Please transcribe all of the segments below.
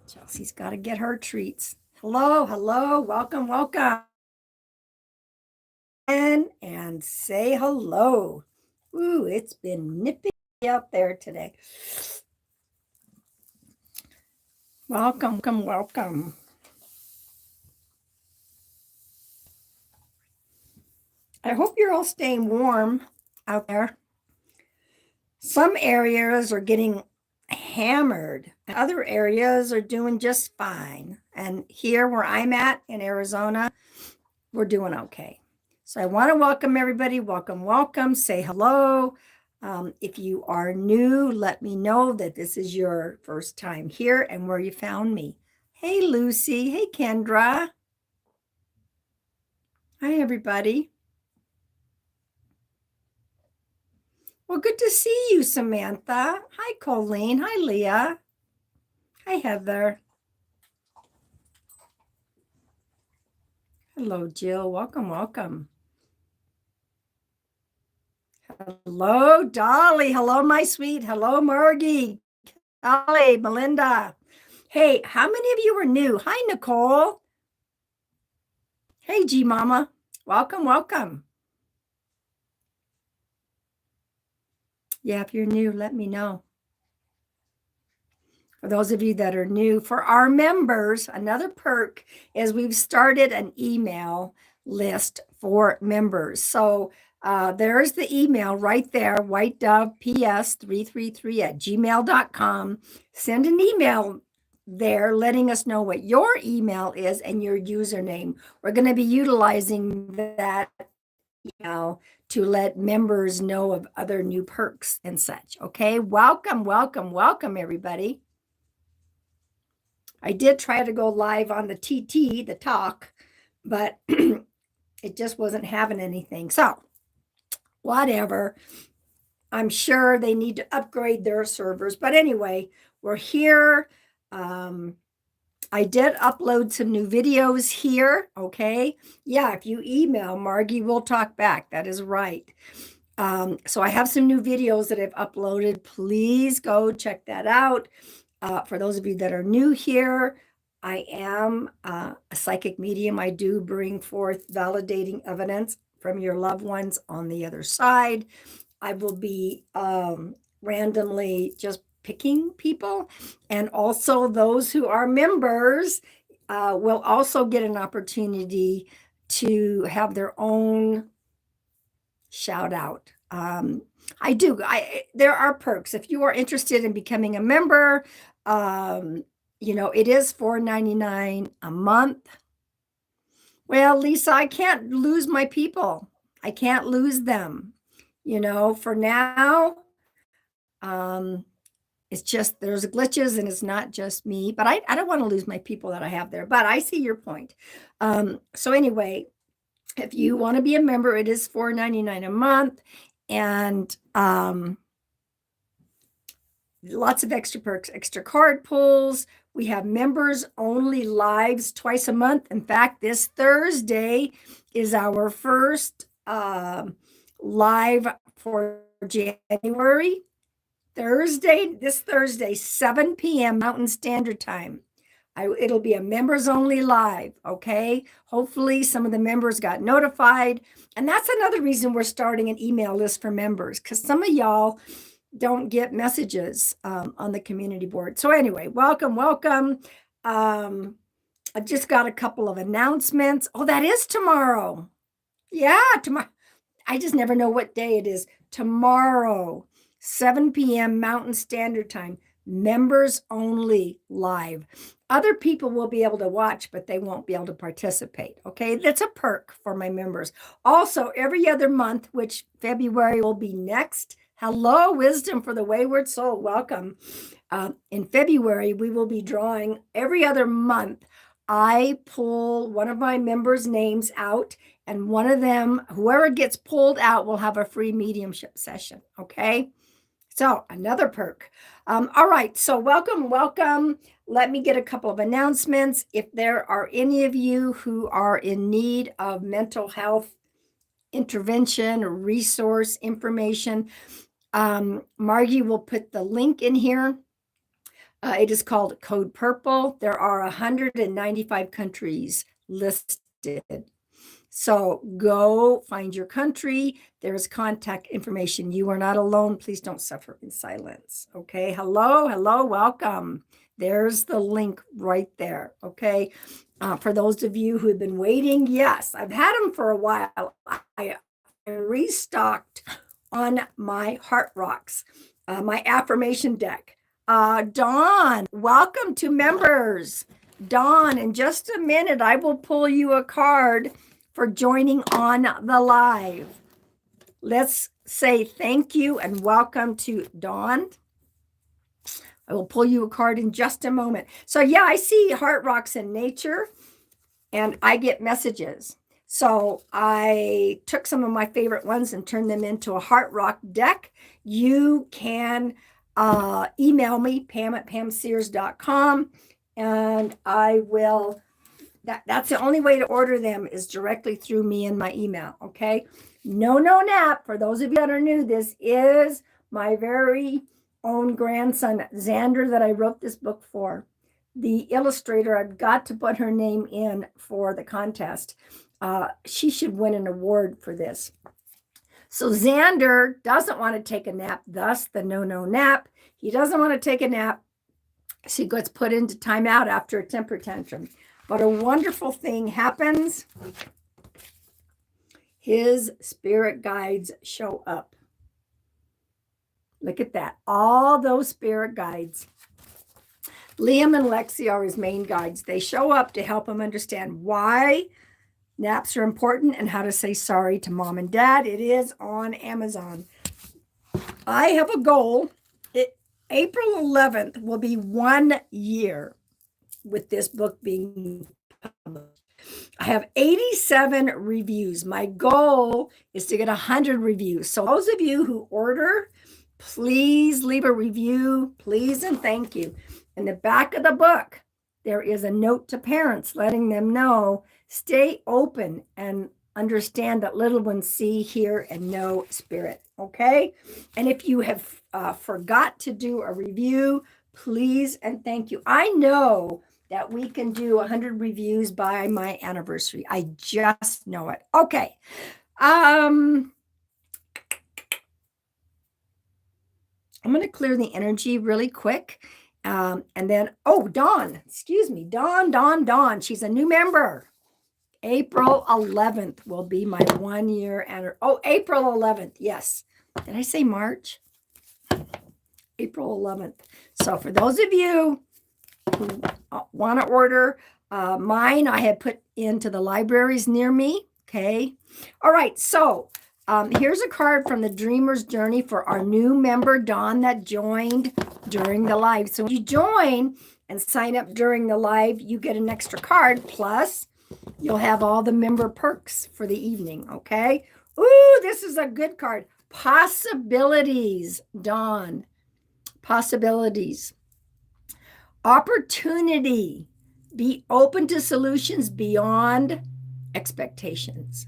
Chelsea's got to get her treats. Hello, hello, welcome, welcome. And say hello. Ooh, it's been nippy out there today. Welcome, welcome, welcome. I hope you're all staying warm out there. Some areas are getting hammered. Other areas are doing just fine. And here where I'm at in Arizona, we're doing okay. So I want to welcome everybody. Welcome, welcome. Say hello. If you are new, let me know that this is your first time here and where you found me. Hey, Lucy. Hey, Kendra. Hi, everybody. Well, good to see you, Samantha. Hi, Colleen. Hi, Leah. Hi, Heather. Hello, Jill. Welcome, welcome. Hello, Dolly. Hello, my sweet. Hello, Margie. Dolly, Melinda. Hey, how many of you are new? Hi, Nicole. Hey, G Mama. Welcome, welcome. Yeah, if you're new, let me know. For those of you that are new, for our members, another perk is we've started an email list for members. So there's the email right there, whitedoveps333@gmail.com. Send an email there letting us know what your email is and your username. We're going to be utilizing that email to let members know of other new perks and such. Okay, welcome, welcome, welcome, everybody. I did try to go live on the TT, the talk, but it just wasn't having anything. So, whatever. I'm sure they need to upgrade their servers. But anyway, we're here. I did upload some new videos here. Okay. Yeah, if you email Margie, we'll talk back. That is right. So I have some new videos that I've uploaded. Please go check that out. For those of you that are new here, I am a psychic medium. I do bring forth validating evidence from your loved ones on the other side. I will be randomly just picking people, and also those who are members will also get an opportunity to have their own shout out. There are perks. If you are interested in becoming a member, it is $4.99 a month. Well, Lisa, I can't lose my people. I can't lose them. For now, it's just there's glitches and it's not just me, but I don't want to lose my people that I have there, but I see your point. So anyway, if you want to be a member, it is $4.99 a month, and lots of extra perks, extra card pulls. We have members only lives twice a month. In fact, this Thursday is our first live for January. This Thursday, 7 p.m. Mountain Standard Time. It'll be a members only live, okay? Hopefully some of the members got notified. And that's another reason we're starting an email list for members, because some of y'all don't get messages on the community board. So anyway, welcome, welcome. I've just got a couple of announcements. Oh, that is tomorrow. Yeah, tomorrow. I just never know what day it is. Tomorrow, 7 p.m. Mountain Standard Time, members only live. Other people will be able to watch, but they won't be able to participate. Okay, that's a perk for my members. Also, every other month, which February will be next. Hello, Wisdom for the Wayward Soul. Welcome. In February, we will be drawing every other month. I pull one of my members' names out, and one of them, whoever gets pulled out, will have a free mediumship session. Okay. So another perk. All right. So welcome, welcome. Let me get a couple of announcements. If there are any of you who are in need of mental health intervention or resource information, Margie will put the link in here. It is called Code Purple. There are 195 countries listed. So go find your country. There's contact information. You are not alone. Please don't suffer in silence. Okay. Hello, welcome. There's the link right there. Okay. For those of you who have been waiting, yes, I've had them for a while. I restocked on my Heart Rocks, my affirmation deck. Dawn, welcome to members. Dawn, in just a minute, I will pull you a card for joining on the live. Let's say thank you and welcome to Dawn. I will pull you a card in just a moment. So yeah, I see Heart Rocks in nature and I get messages. So I took some of my favorite ones and turned them into a Heart Rock deck. You can email me, pam@pamsears.com, and I will, that's the only way to order them is directly through me in my email, okay? No nap. For those of you that are new, this is my very own grandson, Xander, that I wrote this book for. The illustrator, I've got to put her name in for the contest. She should win an award for this. So Xander doesn't want to take a nap, thus the no nap. He doesn't want to take a nap. So he gets put into timeout after a temper tantrum. But a wonderful thing happens. His spirit guides show up. Look at that. All those spirit guides. Liam and Lexi are his main guides. They show up to help him understand why naps are important and how to say sorry to mom and dad. It is on Amazon. I have a goal. April 11th will be 1 year with this book being published. I have 87 reviews. My goal is to get 100 reviews. So those of you who order, please leave a review, please and thank you. In the back of the book, there is a note to parents letting them know, stay open and understand that little ones see, hear, and know spirit, okay? And if you have forgot to do a review, please and thank you. I know that we can do 100 reviews by my anniversary. I just know it. Okay. I'm going to clear the energy really quick. And then, Dawn, excuse me, Dawn. She's a new member. April 11th will be my 1 year anniversary. April 11th. Yes. Did I say March? April 11th. So for those of you who want to order mine, I had put into the libraries near me. Okay. All right. So here's a card from the Dreamer's Journey for our new member, Dawn, that joined during the live. So when you join and sign up during the live, you get an extra card. Plus, you'll have all the member perks for the evening. Okay. Ooh, this is a good card. Possibilities, Dawn. Possibilities. Opportunity. Be open to solutions beyond expectations.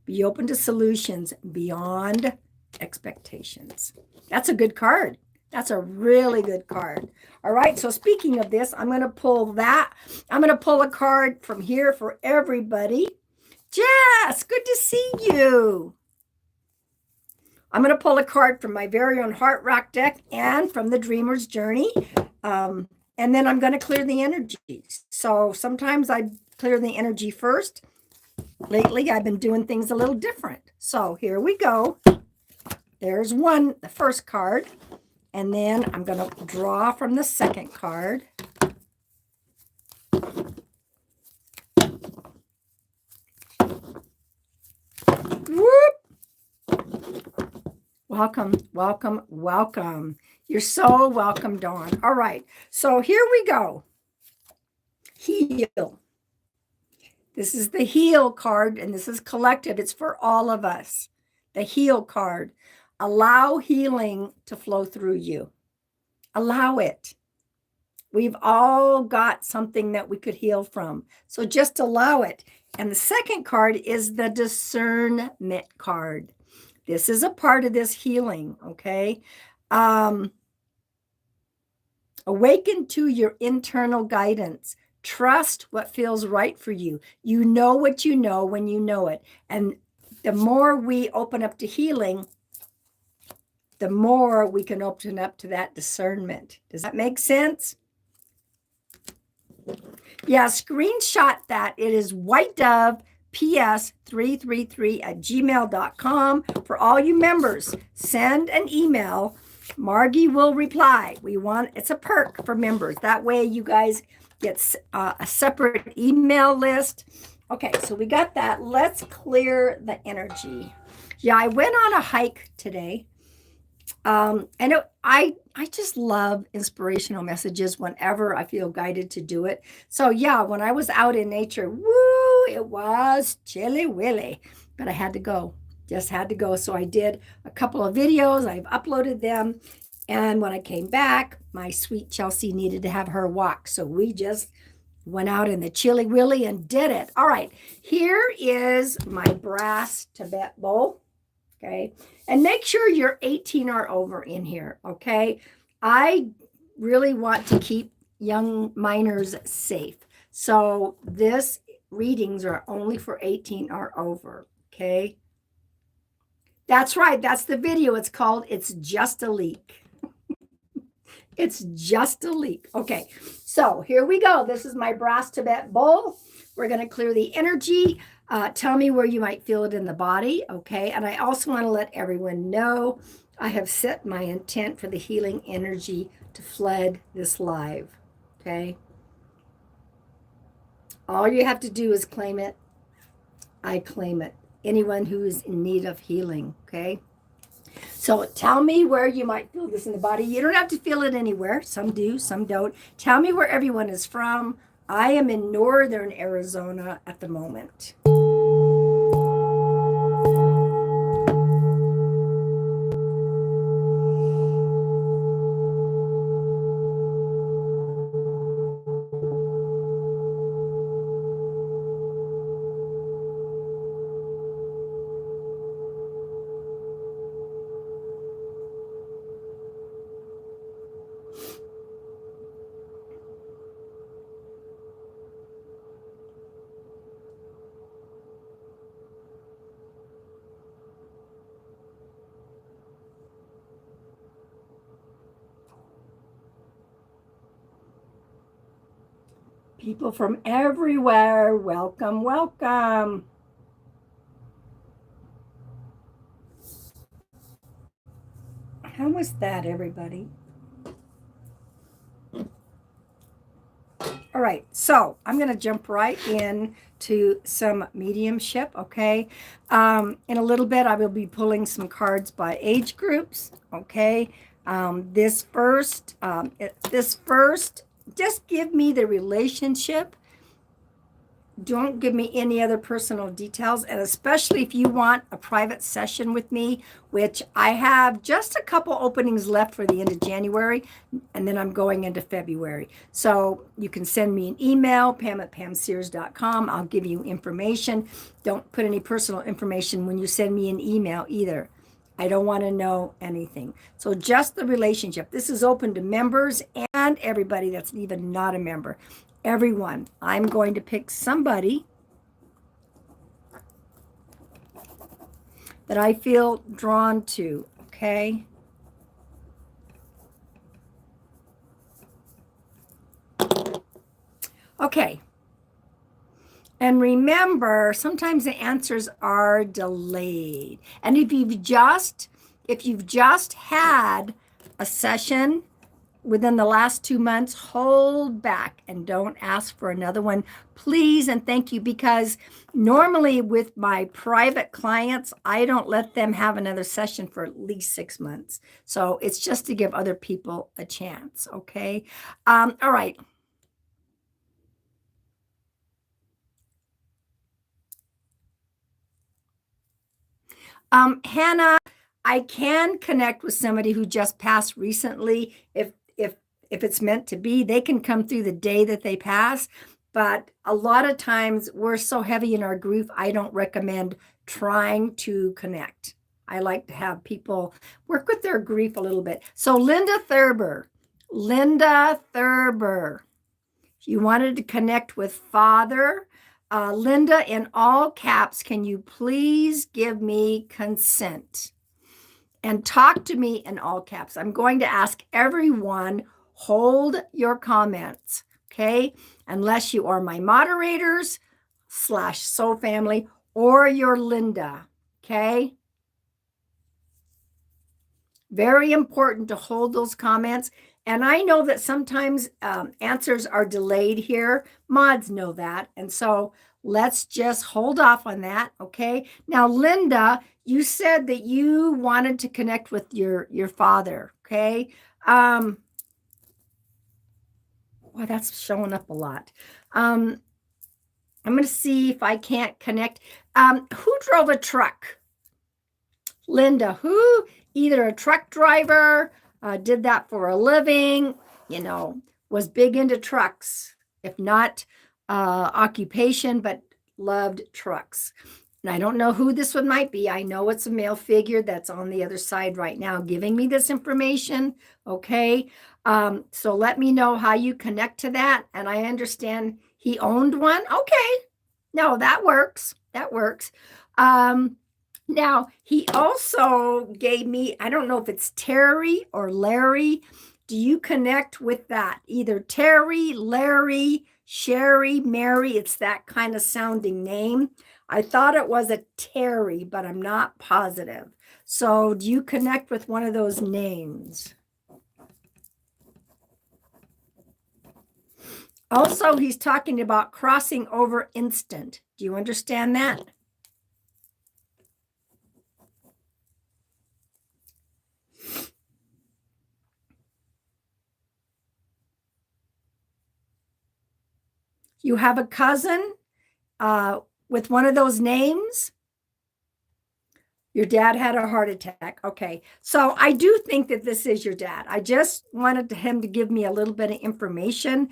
Be open to solutions beyond expectations. That's a good card. That's a really good card. All right. So speaking of this, I'm going to pull that. I'm going to pull a card from here for everybody. Jess, good to see you. I'm going to pull a card from my very own Heart Rock deck and from the Dreamer's Journey. And then I'm going to clear the energy. So sometimes I clear the energy first. Lately, I've been doing things a little different. So here we go. There's the first card. And then I'm going to draw from the second card. Whoop. Welcome. You're so welcome, Dawn. All right. So here we go. Heal. This is the heal card, and this is collective. It's for all of us. The heal card. Allow healing to flow through you. Allow it. We've all got something that we could heal from. So just allow it. And the second card is the discernment card. This is a part of this healing, okay? Awaken to your internal guidance. Trust what feels right for you. You know what you know when you know it. And the more we open up to healing, the more we can open up to that discernment. Does that make sense? Yeah, screenshot that. It is White Dove PS333@gmail.com. For all you members, send an email. Margie will reply. It's a perk for members. That way you guys get a separate email list. Okay, so we got that. Let's clear the energy. Yeah, I went on a hike today. I just love inspirational messages whenever I feel guided to do it. So yeah, when I was out in nature, woo, it was chilly willy, but I had to go, just had to go. So I did a couple of videos. I've uploaded them. And when I came back, my sweet Chelsea needed to have her walk. So we just went out in the chilly willy and did it. All right, here is my brass Tibet bowl. Okay. And make sure you're 18 or over in here. Okay. I really want to keep young minors safe. So this readings are only for 18 or over. Okay. That's right. That's the video. It's called It's Just a Leak. It's just a leak. Okay. So here we go. This is my brass Tibet bowl. We're going to clear the energy. Tell me where you might feel it in the body, okay? And I also want to let everyone know I have set my intent for the healing energy to flood this live, okay? All you have to do is claim it. I claim it. Anyone who is in need of healing, okay? So tell me where you might feel this in the body. You don't have to feel it anywhere. Some do, some don't. Tell me where everyone is from. I am in northern Arizona at the moment. People from everywhere, welcome, welcome. How was that, everybody? All right, so I'm going to jump right in to some mediumship, okay? In a little bit, I will be pulling some cards by age groups, okay? This first, just give me the relationship. Don't give me any other personal details. And especially if you want a private session with me, which I have just a couple openings left for the end of January, and then I'm going into February. So you can send me an email, pam@pamsears.com. I'll give you information. Don't put any personal information when you send me an email either. I don't want to know anything. So just the relationship. This is open to members and everybody that's even not a member. Everyone. I'm going to pick somebody that I feel drawn to, okay? Okay. And remember, sometimes the answers are delayed. And if you've just had a session within the last 2 months, hold back and don't ask for another one, please and thank you, because normally with my private clients, I don't let them have another session for at least 6 months. So it's just to give other people a chance, okay? All right. Hannah, I can connect with somebody who just passed recently. If it's meant to be, they can come through the day that they pass. But a lot of times we're so heavy in our grief, I don't recommend trying to connect. I like to have people work with their grief a little bit. So Linda Thurber, Linda Thurber. You wanted to connect with Father. Linda, in all caps, can you please give me consent? And talk to me in all caps. I'm going to ask everyone, hold your comments, okay? Unless you are my moderators / soul family or you're Linda, okay? Very important to hold those comments. And I know that sometimes answers are delayed here. Mods know that. And so let's just hold off on that. Okay. Now, Linda, you said that you wanted to connect with your father. Okay. Well, that's showing up a lot. I'm going to see if I can't connect. Who drove a truck? Linda, who either a truck driver, did that for a living, was big into trucks, if not occupation, but loved trucks. And I don't know who this one might be. I know it's a male figure that's on the other side right now giving me this information. Okay. So let me know how you connect to that. And I understand he owned one. Okay. No, that works. That works. Now, he also gave me, I don't know if it's Terry or Larry. Do you connect with that? Either Terry, Larry, Sherry, Mary. It's that kind of sounding name. I thought it was a Terry, but I'm not positive. So do you connect with one of those names? Also, he's talking about crossing over instant. Do you understand that? You have a cousin with one of those names? Your dad had a heart attack. Okay. So I do think that this is your dad. I just wanted him to give me a little bit of information.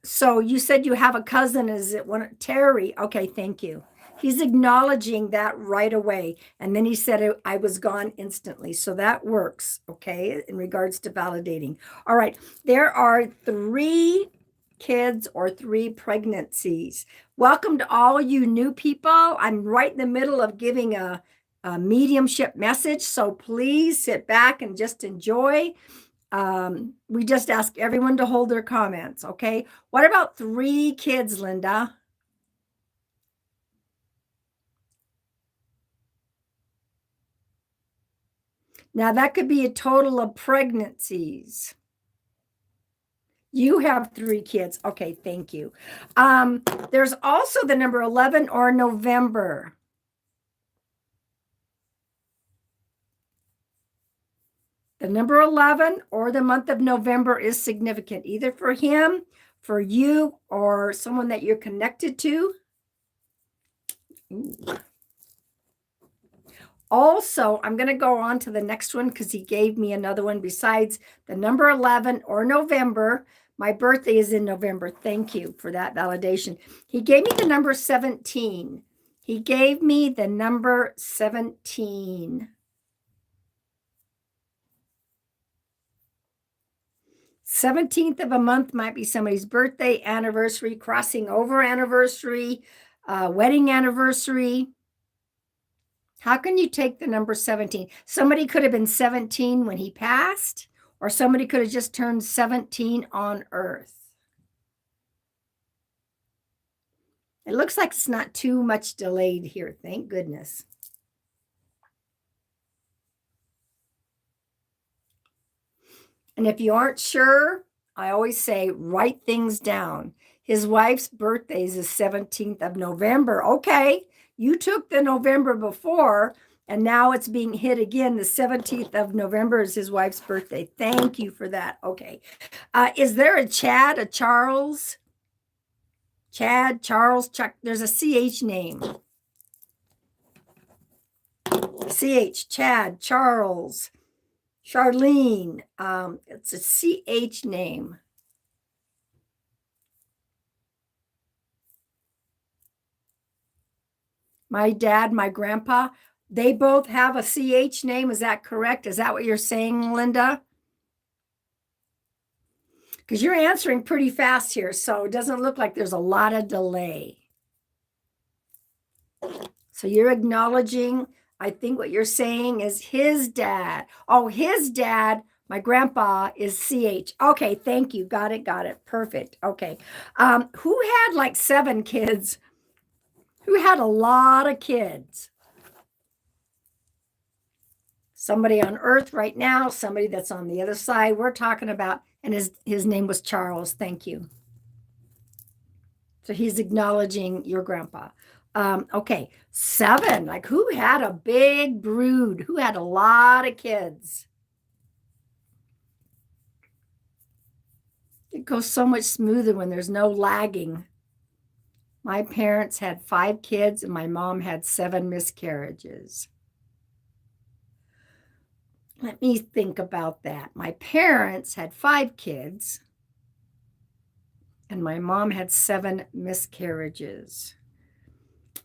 So you said you have a cousin. Is it Terry? Okay. Thank you. He's acknowledging that right away. And then he said I was gone instantly. So that works. Okay. In regards to validating. All right. There are 3 kids or 3 pregnancies. Welcome to all you new people. I'm right in the middle of giving a mediumship message, so please sit back and just enjoy. We just ask everyone to hold their comments. Okay, what about 3 kids, Linda? Now that could be a total of pregnancies. You have 3 kids. Okay, thank you. There's also the number 11 or November. The number 11 or the month of November is significant, either for him, for you, or someone that you're connected to. Ooh. Also, I'm going to go on to the next one because he gave me another one besides the number 11 or November. My birthday is in November. Thank you for that validation. He gave me the number 17. He gave me the number 17. 17th of a month might be somebody's birthday, anniversary, crossing over anniversary, wedding anniversary. How can you take the number 17? Somebody could have been 17 when he passed, or somebody could have just turned 17 on Earth. It looks like it's not too much delayed here. Thank goodness. And if you aren't sure, I always say, write things down. His wife's birthday is the 17th of November. Okay, you took the November before, and now it's being hit again. The 17th of November is his wife's birthday. Thank you for that. Okay. Is there a Chad, a Charles? Chad, Charles, Chuck. There's a CH name. CH, Chad, Charles. Charlene, it's a CH name. My dad, my grandpa, they both have a CH name. Is that correct? Is that what you're saying, Linda? Because you're answering pretty fast here, so it doesn't look like there's a lot of delay. So you're acknowledging, I think what you're saying is his dad. Oh, his dad, my grandpa, is CH. Okay, thank you. Got it. Perfect. Okay. Who had like 7 kids? Who had a lot of kids? Somebody on earth right now, somebody that's on the other side. We're talking about, and his name was Charles. Thank you. So he's acknowledging your grandpa. Okay, 7. Like, who had a big brood? Who had a lot of kids? It goes so much smoother when there's no lagging. My parents had 5 kids, and my mom had 7 miscarriages. Let me think about that. My parents had 5 kids, and my mom had 7 miscarriages.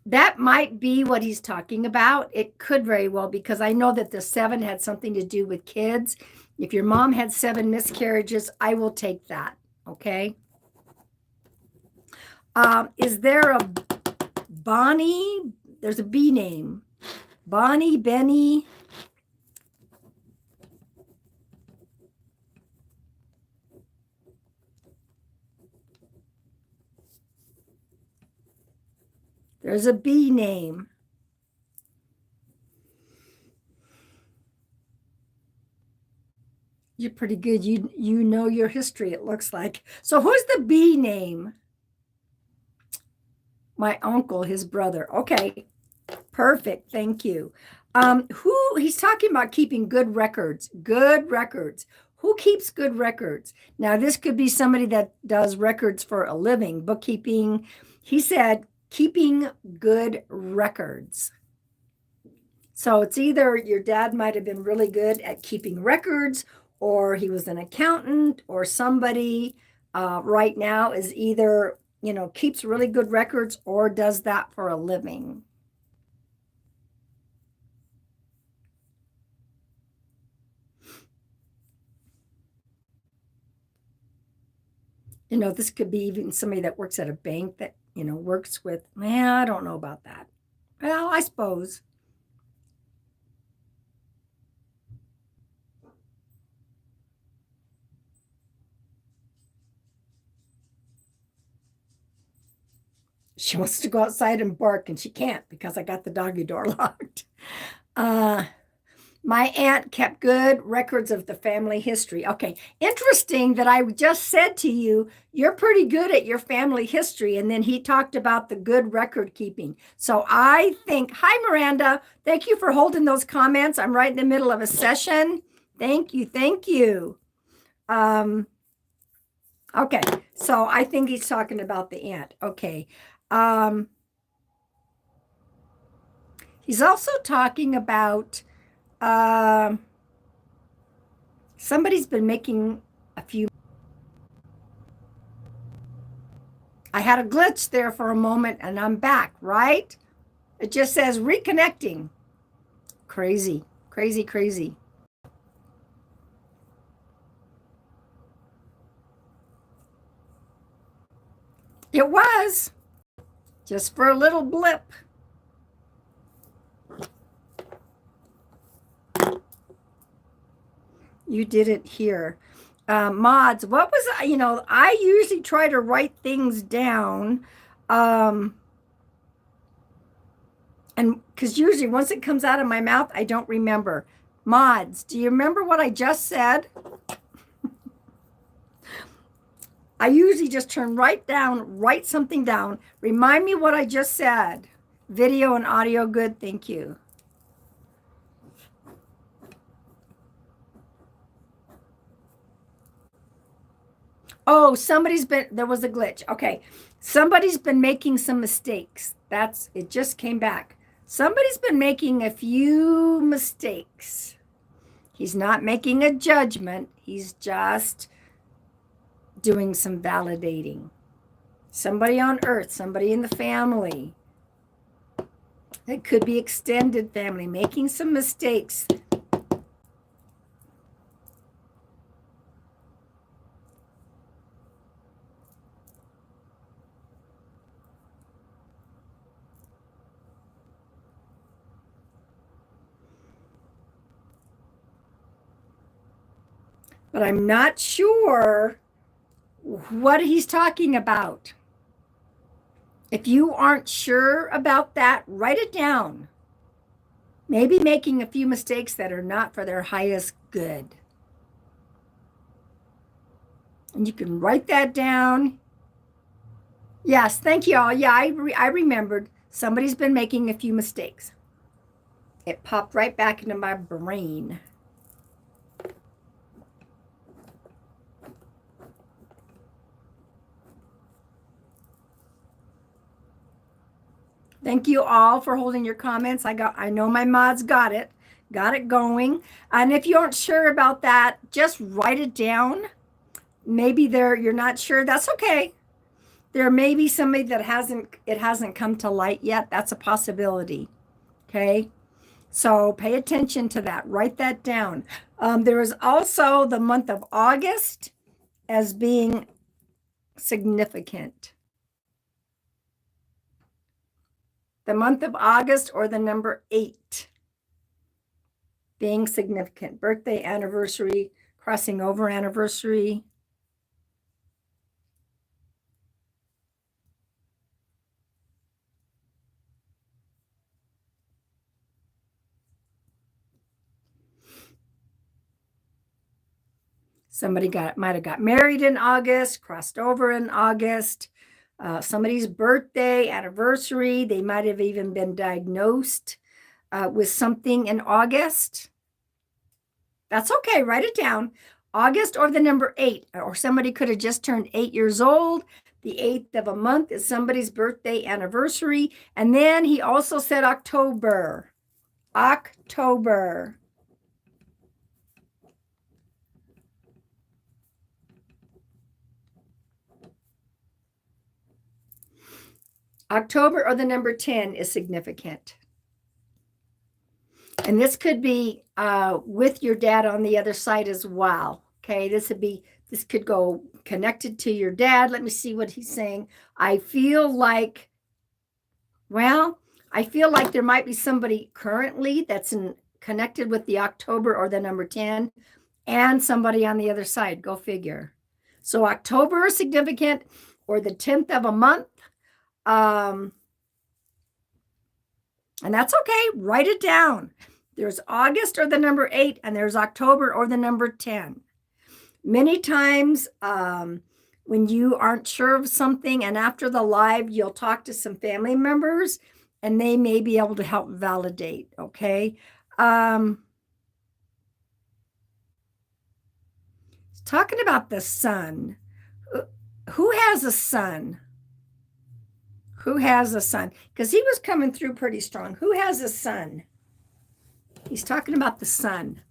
That might be what he's talking about. It could very well, because I know that the 7 had something to do with kids. If your mom had 7 miscarriages, I will take that. Okay. Is there a Bonnie? There's a B name. Bonnie, Benny. There's a B name. You're pretty good. You know your history, it looks like. So who's the B name? My uncle, his brother. Okay, perfect. Thank you. He's talking about keeping good records. Good records. Who keeps good records? Now, this could be somebody that does records for a living, bookkeeping. He said keeping good records. So it's either your dad might have been really good at keeping records, or he was an accountant, or somebody right now is either, keeps really good records or does that for a living. This could be even somebody that works at a bank that, works with, I don't know about that. Well, I suppose. She wants to go outside and bark, and she can't because I got the doggy door locked. My aunt kept good records of the family history. Okay, interesting that I just said to you, you're pretty good at your family history. And then he talked about the good record keeping. So I think, hi, Miranda. Thank you for holding those comments. I'm right in the middle of a session. Thank you. Thank you. Okay, so I think he's talking about the aunt. Okay. He's also talking about somebody's been making a few. I had a glitch there for a moment and I'm back, right? It just says reconnecting. Crazy, crazy, crazy. It was just for a little blip. You did it here. Mods, what was, I usually try to write things down. And because usually once it comes out of my mouth, I don't remember. Mods, do you remember what I just said? I usually just turn right down, write something down. Remind me what I just said. Video and audio good, thank you. Oh, there was a glitch. Okay. Somebody's been making some mistakes. It just came back. Somebody's been making a few mistakes. He's not making a judgment. He's just doing some validating. Somebody on earth, somebody in the family. It could be extended family, making some mistakes. but I'm not sure what he's talking about. If you aren't sure about that, write it down. Maybe making a few mistakes that are not for their highest good. And you can write that down. Yes, thank you all. Yeah, I remembered. Somebody's been making a few mistakes. It popped right back into my brain. Thank you all for holding your comments. I know my mods got it going. And if you aren't sure about that, just write it down. Maybe you're not sure. That's okay. There may be somebody that it hasn't come to light yet. That's a possibility. Okay. So pay attention to that. Write that down. There is also the month of August as being significant. The month of August or the number 8 being significant. Birthday, anniversary, crossing over anniversary. Somebody might have got married in August, crossed over in August. Somebody's birthday, anniversary. They might have even been diagnosed with something in August. That's okay. Write it down. August or the number 8, or somebody could have just turned 8 years old. The 8th of a month is somebody's birthday anniversary. And then he also said October. October. October or the number 10 is significant. And this could be with your dad on the other side as well. Okay, this could go connected to your dad. Let me see what he's saying. I feel like there might be somebody currently that's connected with the October or the number 10 and somebody on the other side. Go figure. So October is significant, or the 10th of a month. And that's okay. Write it down. There's August or the number 8, and there's October or the number 10. Many times when you aren't sure of something, and after the live, you'll talk to some family members, and they may be able to help validate, okay? Talking about the sun. Who has a son? Who has a son? Because he was coming through pretty strong. Who has a son? He's talking about the sun.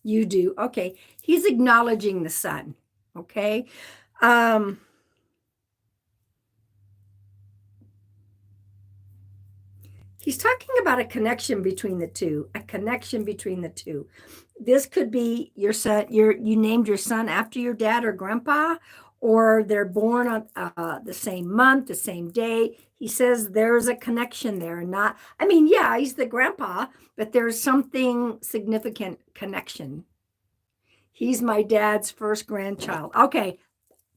You do. Okay. He's acknowledging the sun. Okay. He's talking about a connection between the two, This could be your son, you named your son after your dad or grandpa, or they're born on the same month, the same day. He says there's a connection there, yeah, he's the grandpa, but there's something significant connection. He's my dad's first grandchild. Okay,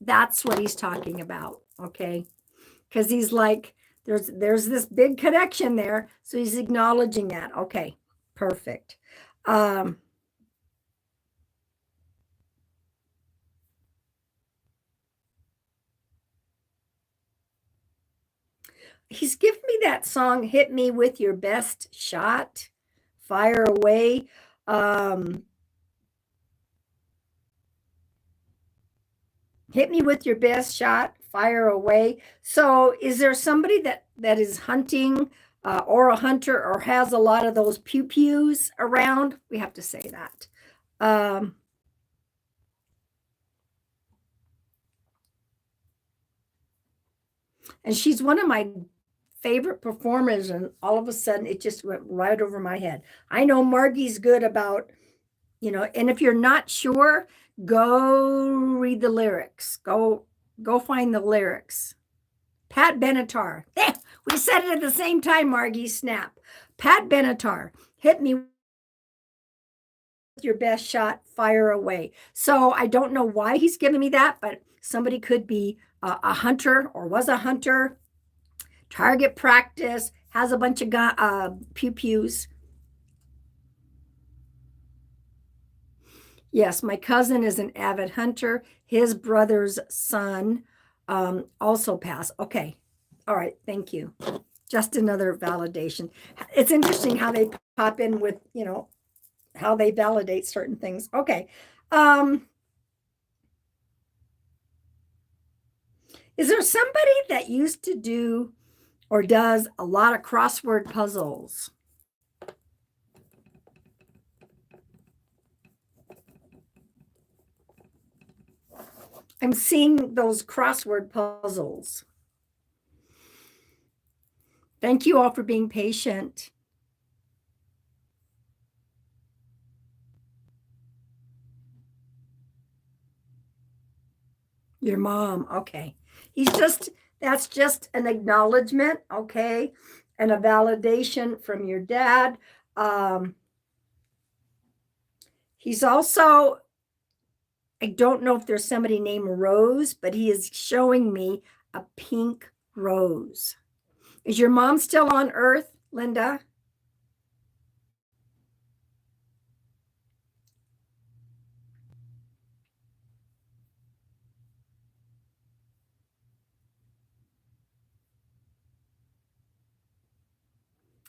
that's what he's talking about. Okay, because he's like, there's this big connection there, so he's acknowledging that. Okay, perfect. He's giving me that song, Hit Me With Your Best Shot, Fire Away. Hit me with your best shot, fire away. So is there somebody that is hunting or a hunter or has a lot of those pew-pews around? We have to say that. And she's one of my favorite performers, and all of a sudden it just went right over my head. I know Margie's good about, and if you're not sure, go read the lyrics. Go find the lyrics. Pat Benatar. We said it at the same time, Margie. Snap. Pat Benatar. Hit me with your best shot. Fire away. So I don't know why he's giving me that, but somebody could be a hunter or was a hunter. Target practice. Has a bunch of pew-pews. Yes, my cousin is an avid hunter. His brother's son also passed. Okay. All right. Thank you. Just another validation. It's interesting how they pop in with, how they validate certain things. Okay. Is there somebody that used to do or does a lot of crossword puzzles? I'm seeing those crossword puzzles. Thank you all for being patient. Your mom. Okay. That's just an acknowledgement. Okay. And a validation from your dad. He's also, I don't know if there's somebody named Rose, but he is showing me a pink rose. Is your mom still on earth, Linda?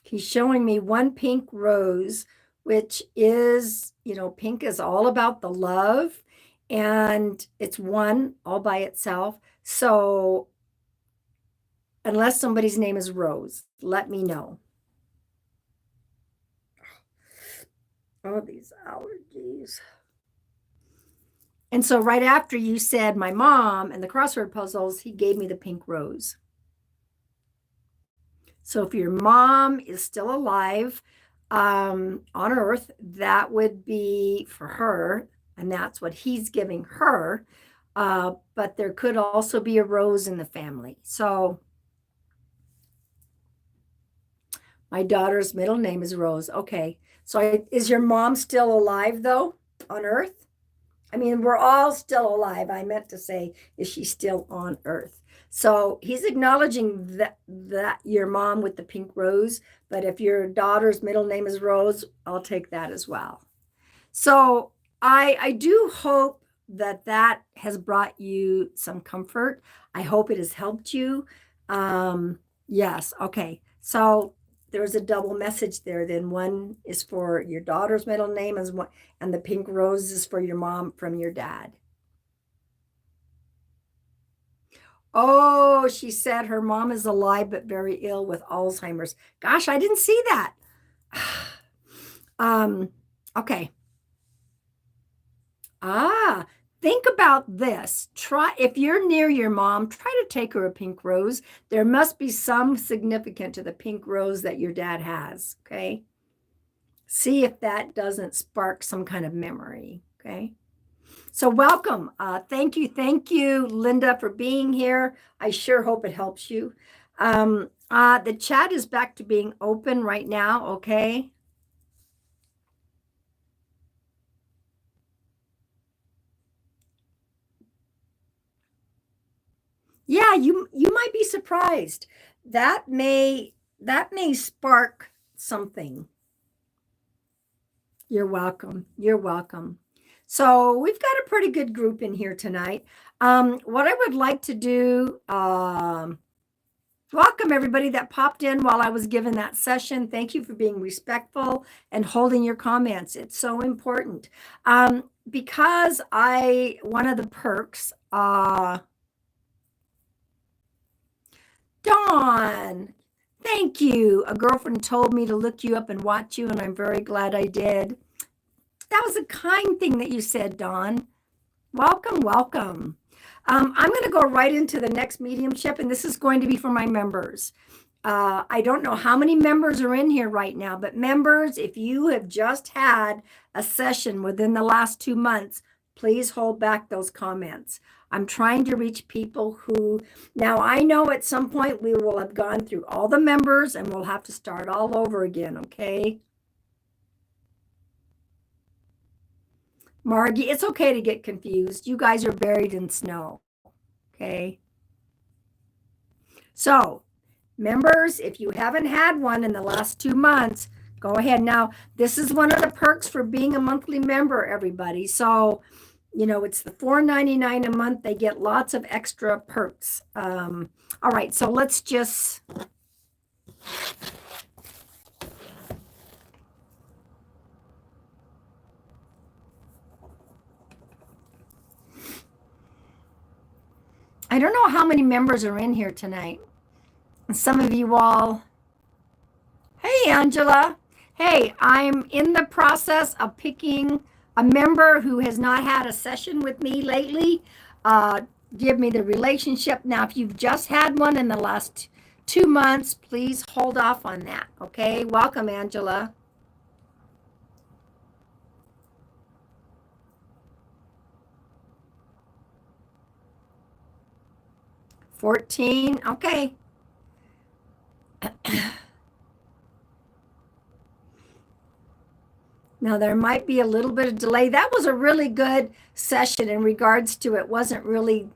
He's showing me one pink rose, which is, pink is all about the love and it's one all by itself. So unless somebody's name is Rose, let me know. Oh, these allergies. And so right after you said my mom and the crossword puzzles, he gave me the pink rose. So if your mom is still alive on earth, that would be for her. And that's what he's giving her. But there could also be a rose in the family. So my daughter's middle name is Rose. Okay. So is your mom still alive though on earth? I mean, we're all still alive. I meant to say, is she still on earth? So he's acknowledging that your mom with the pink rose, but if your daughter's middle name is Rose, I'll take that as well. So I do hope that has brought you some comfort. I hope it has helped you. Yes. Okay. So there's a double message there. Then one is for your daughter's middle name as one, and the pink rose is for your mom from your dad. Oh, she said her mom is alive but very ill with Alzheimer's. Gosh, I didn't see that. Okay. Think about this. If you're near your mom, try to take her a pink rose. There must be some significant to the pink rose that your dad has. Okay. See if that doesn't spark some kind of memory. Okay. So welcome. Thank you, Linda, for being here. I sure hope it helps you. The chat is back to being open right now. Okay. Yeah, you might be surprised. That may spark something. You're welcome. You're welcome. So we've got a pretty good group in here tonight. What I would like to do, welcome everybody that popped in while I was given that session. Thank you for being respectful and holding your comments. It's so important. Because one of the perks, Dawn, thank you. A girlfriend told me to look you up and watch you, and I'm very glad I did. That was a kind thing that you said, Dawn. Welcome, welcome. I'm going to go right into the next mediumship, and this is going to be for my members. I don't know how many members are in here right now, but members, if you have just had a session within the last 2 months, please hold back those comments. I'm trying to reach people who, now I know at some point we will have gone through all the members and we'll have to start all over again, okay? Margie, it's okay to get confused. You guys are buried in snow, okay? So, members, if you haven't had one in the last 2 months, go ahead. Now, this is one of the perks for being a monthly member, everybody. So, you know, it's the $4.99 a month. They get lots of extra perks. All right, so let's just... I don't know how many members are in here tonight. Some of you all... Hey, Angela. Hey, I'm in the process of picking a member who has not had a session with me lately. Give me the relationship. Now, if you've just had one in the last 2 months, please hold off on that. Okay, welcome, Angela. $14, okay. Now, there might be a little bit of delay. That was a really good session in regards to it wasn't really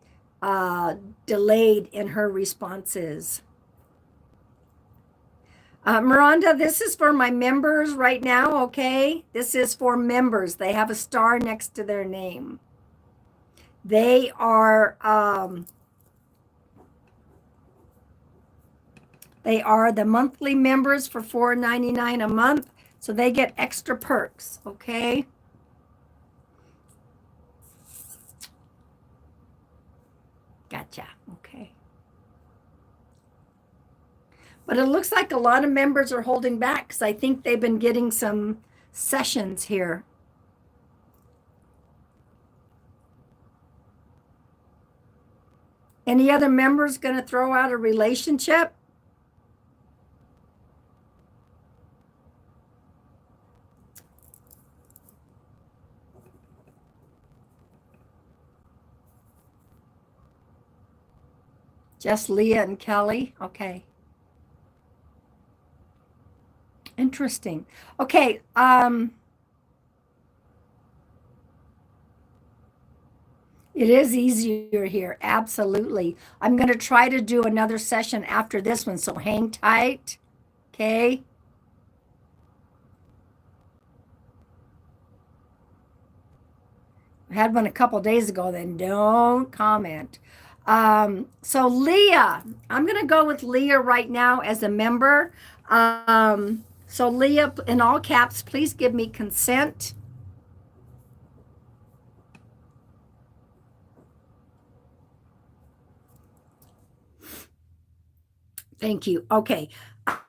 delayed in her responses. Miranda, this is for my members right now, okay? This is for members. They have a star next to their name. They are the monthly members for $4.99 a month. So they get extra perks, okay? Gotcha, okay. But it looks like a lot of members are holding back because I think they've been getting some sessions here. Any other members going to throw out a relationship? Just Leah and Kelly. Okay. Interesting. Okay. It is easier here. Absolutely. I'm going to try to do another session after this one. So hang tight. Okay. I had one a couple days ago, then don't comment. So Leah, I'm going to go with Leah right now as a member. So Leah, in all caps, please give me consent. Thank you. Okay.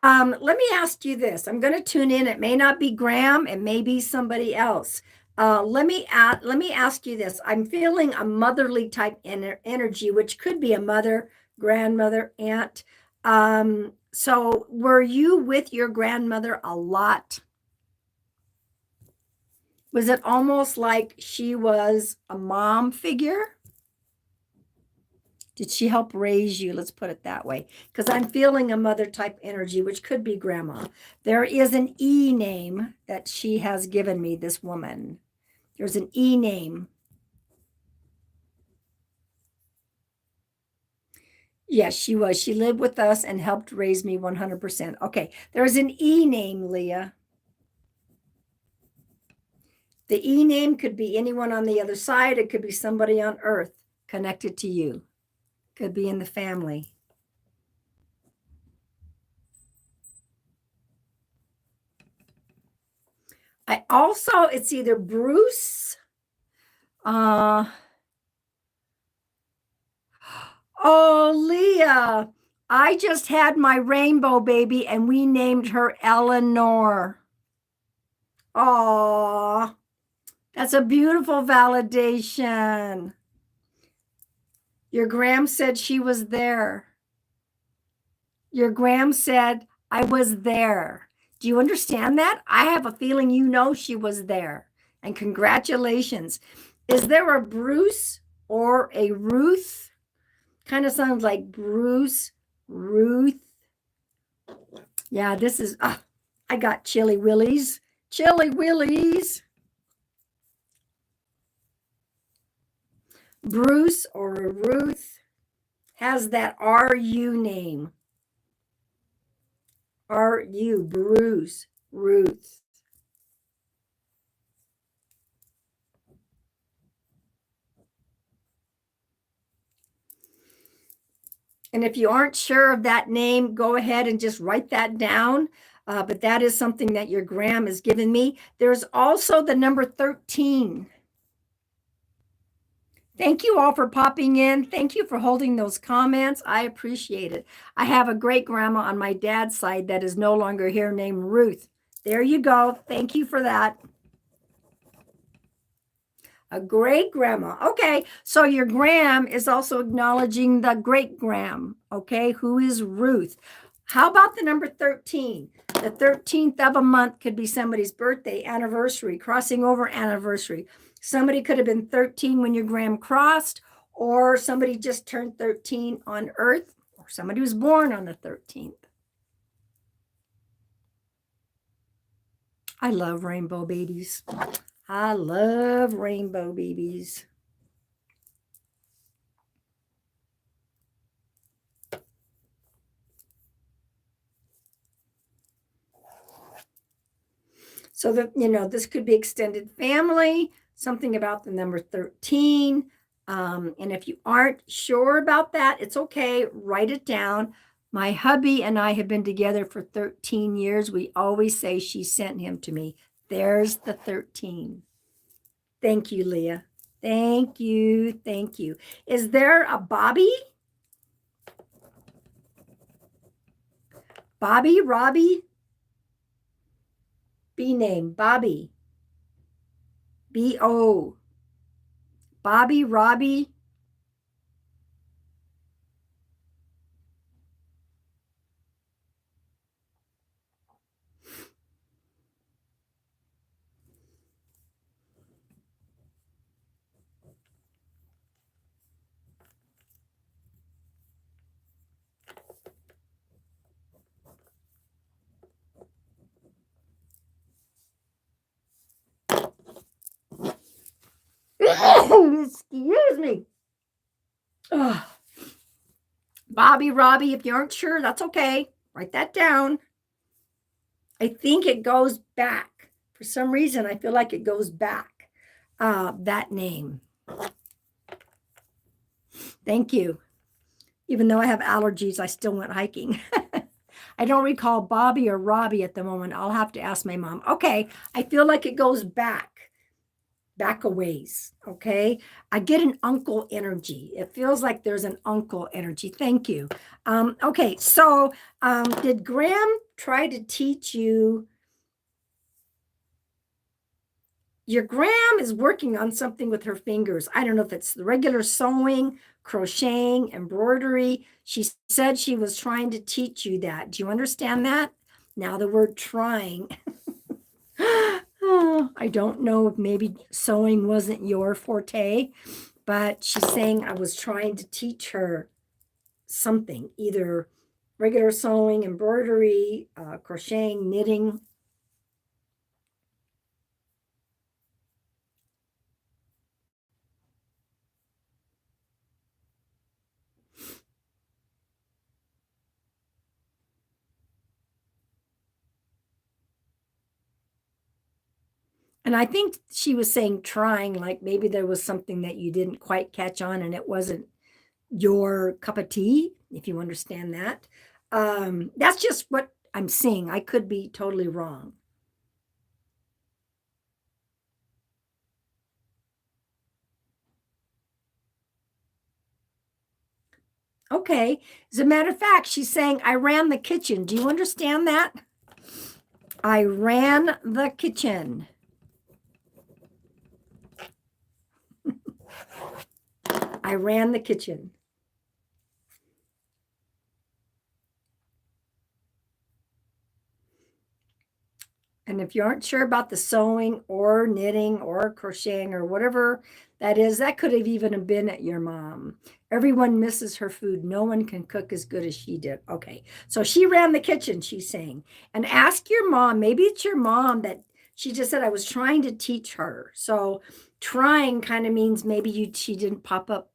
Let me ask you this. I'm going to tune in. It may not be Graham. It may be somebody else. Let me ask you this. I'm feeling a motherly type energy, which could be a mother, grandmother, aunt. So were you with your grandmother a lot? Was it almost like she was a mom figure? Did she help raise you? Let's put it that way. Because I'm feeling a mother type energy, which could be grandma. There is an E name that she has given me, this woman. There's an E name. Yes, she was. She lived with us and helped raise me 100%. Okay, there's an E name, Leah. The E name could be anyone on the other side. It could be somebody on earth connected to you. Could be in the family. I also, it's either Bruce. Oh, Leah, I just had my rainbow baby and we named her Eleanor. Oh, that's a beautiful validation. Your Gram said she was there. Your Gram said, I was there. Do you understand that? I have a feeling you know she was there. And congratulations. Is there a Bruce or a Ruth? Kind of sounds like Bruce, Ruth. Yeah, this is, I got Chili Willies. Chili Willies. Bruce or a Ruth has that RU name. RU, Bruce, Ruth. And if you aren't sure of that name, go ahead and just write that down. But that is something that your gram has given me. There's also the number 13. Thank you all for popping in. Thank you for holding those comments. I appreciate it. I have a great grandma on my dad's side that is no longer here named Ruth. There you go. Thank you for that. A great grandma. Okay, so your gram is also acknowledging the great gram, okay, who is Ruth. How about the number 13? The 13th of a month could be somebody's birthday, anniversary, crossing over anniversary. Somebody could have been 13 when your gram crossed, or somebody just turned 13 on Earth, or somebody was born on the 13th. I love rainbow babies. I love rainbow babies. So that, this could be extended family, something about the number 13. And if you aren't sure about that, it's okay. Write it down. My hubby and I have been together for 13 years. We always say she sent him to me. There's the 13. Thank you, Leah. Thank you. Thank you. Is there a Bobby? Bobby, Robbie? B name, Bobby. B-O. Bobby, Robbie. Excuse me. Ugh. Bobby, Robbie, if you aren't sure, that's okay. Write that down. I think it goes back. For some reason, I feel like it goes back. That name. Thank you. Even though I have allergies, I still went hiking. I don't recall Bobby or Robbie at the moment. I'll have to ask my mom. Okay, I feel like it goes back a ways. Okay, I get an uncle energy. It feels like there's an uncle energy. Thank you. Okay, so did Graham try to teach you? Your Graham is working on something with her fingers. I don't know if it's the regular sewing, crocheting, embroidery. She said she was trying to teach you that. Do you understand that? Now the word trying. Oh, I don't know if maybe sewing wasn't your forte, but she's saying I was trying to teach her something, either regular sewing, embroidery, crocheting, knitting. And I think she was saying trying, like maybe there was something that you didn't quite catch on and it wasn't your cup of tea, if you understand that. That's just what I'm seeing. I could be totally wrong. Okay. As a matter of fact, she's saying, I ran the kitchen. Do you understand that? I ran the kitchen. I ran the kitchen. And if you aren't sure about the sewing or knitting or crocheting or whatever that is, that could have even been at your mom. Everyone misses her food. No one can cook as good as she did. Okay. So she ran the kitchen, she's saying. And ask your mom. Maybe it's your mom that she just said, I was trying to teach her. So trying kind of means maybe she didn't pop up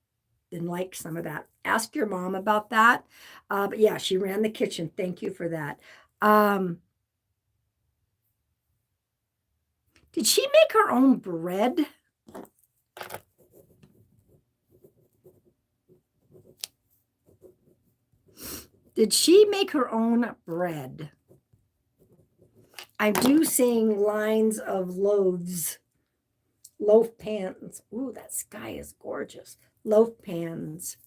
and like some of that. Ask your mom about that. But yeah, she ran the kitchen. Thank you for that. Did she make her own bread? Did she make her own bread? I do seeing lines of loaves, loaf pans. Ooh, that sky is gorgeous. Loaf pans.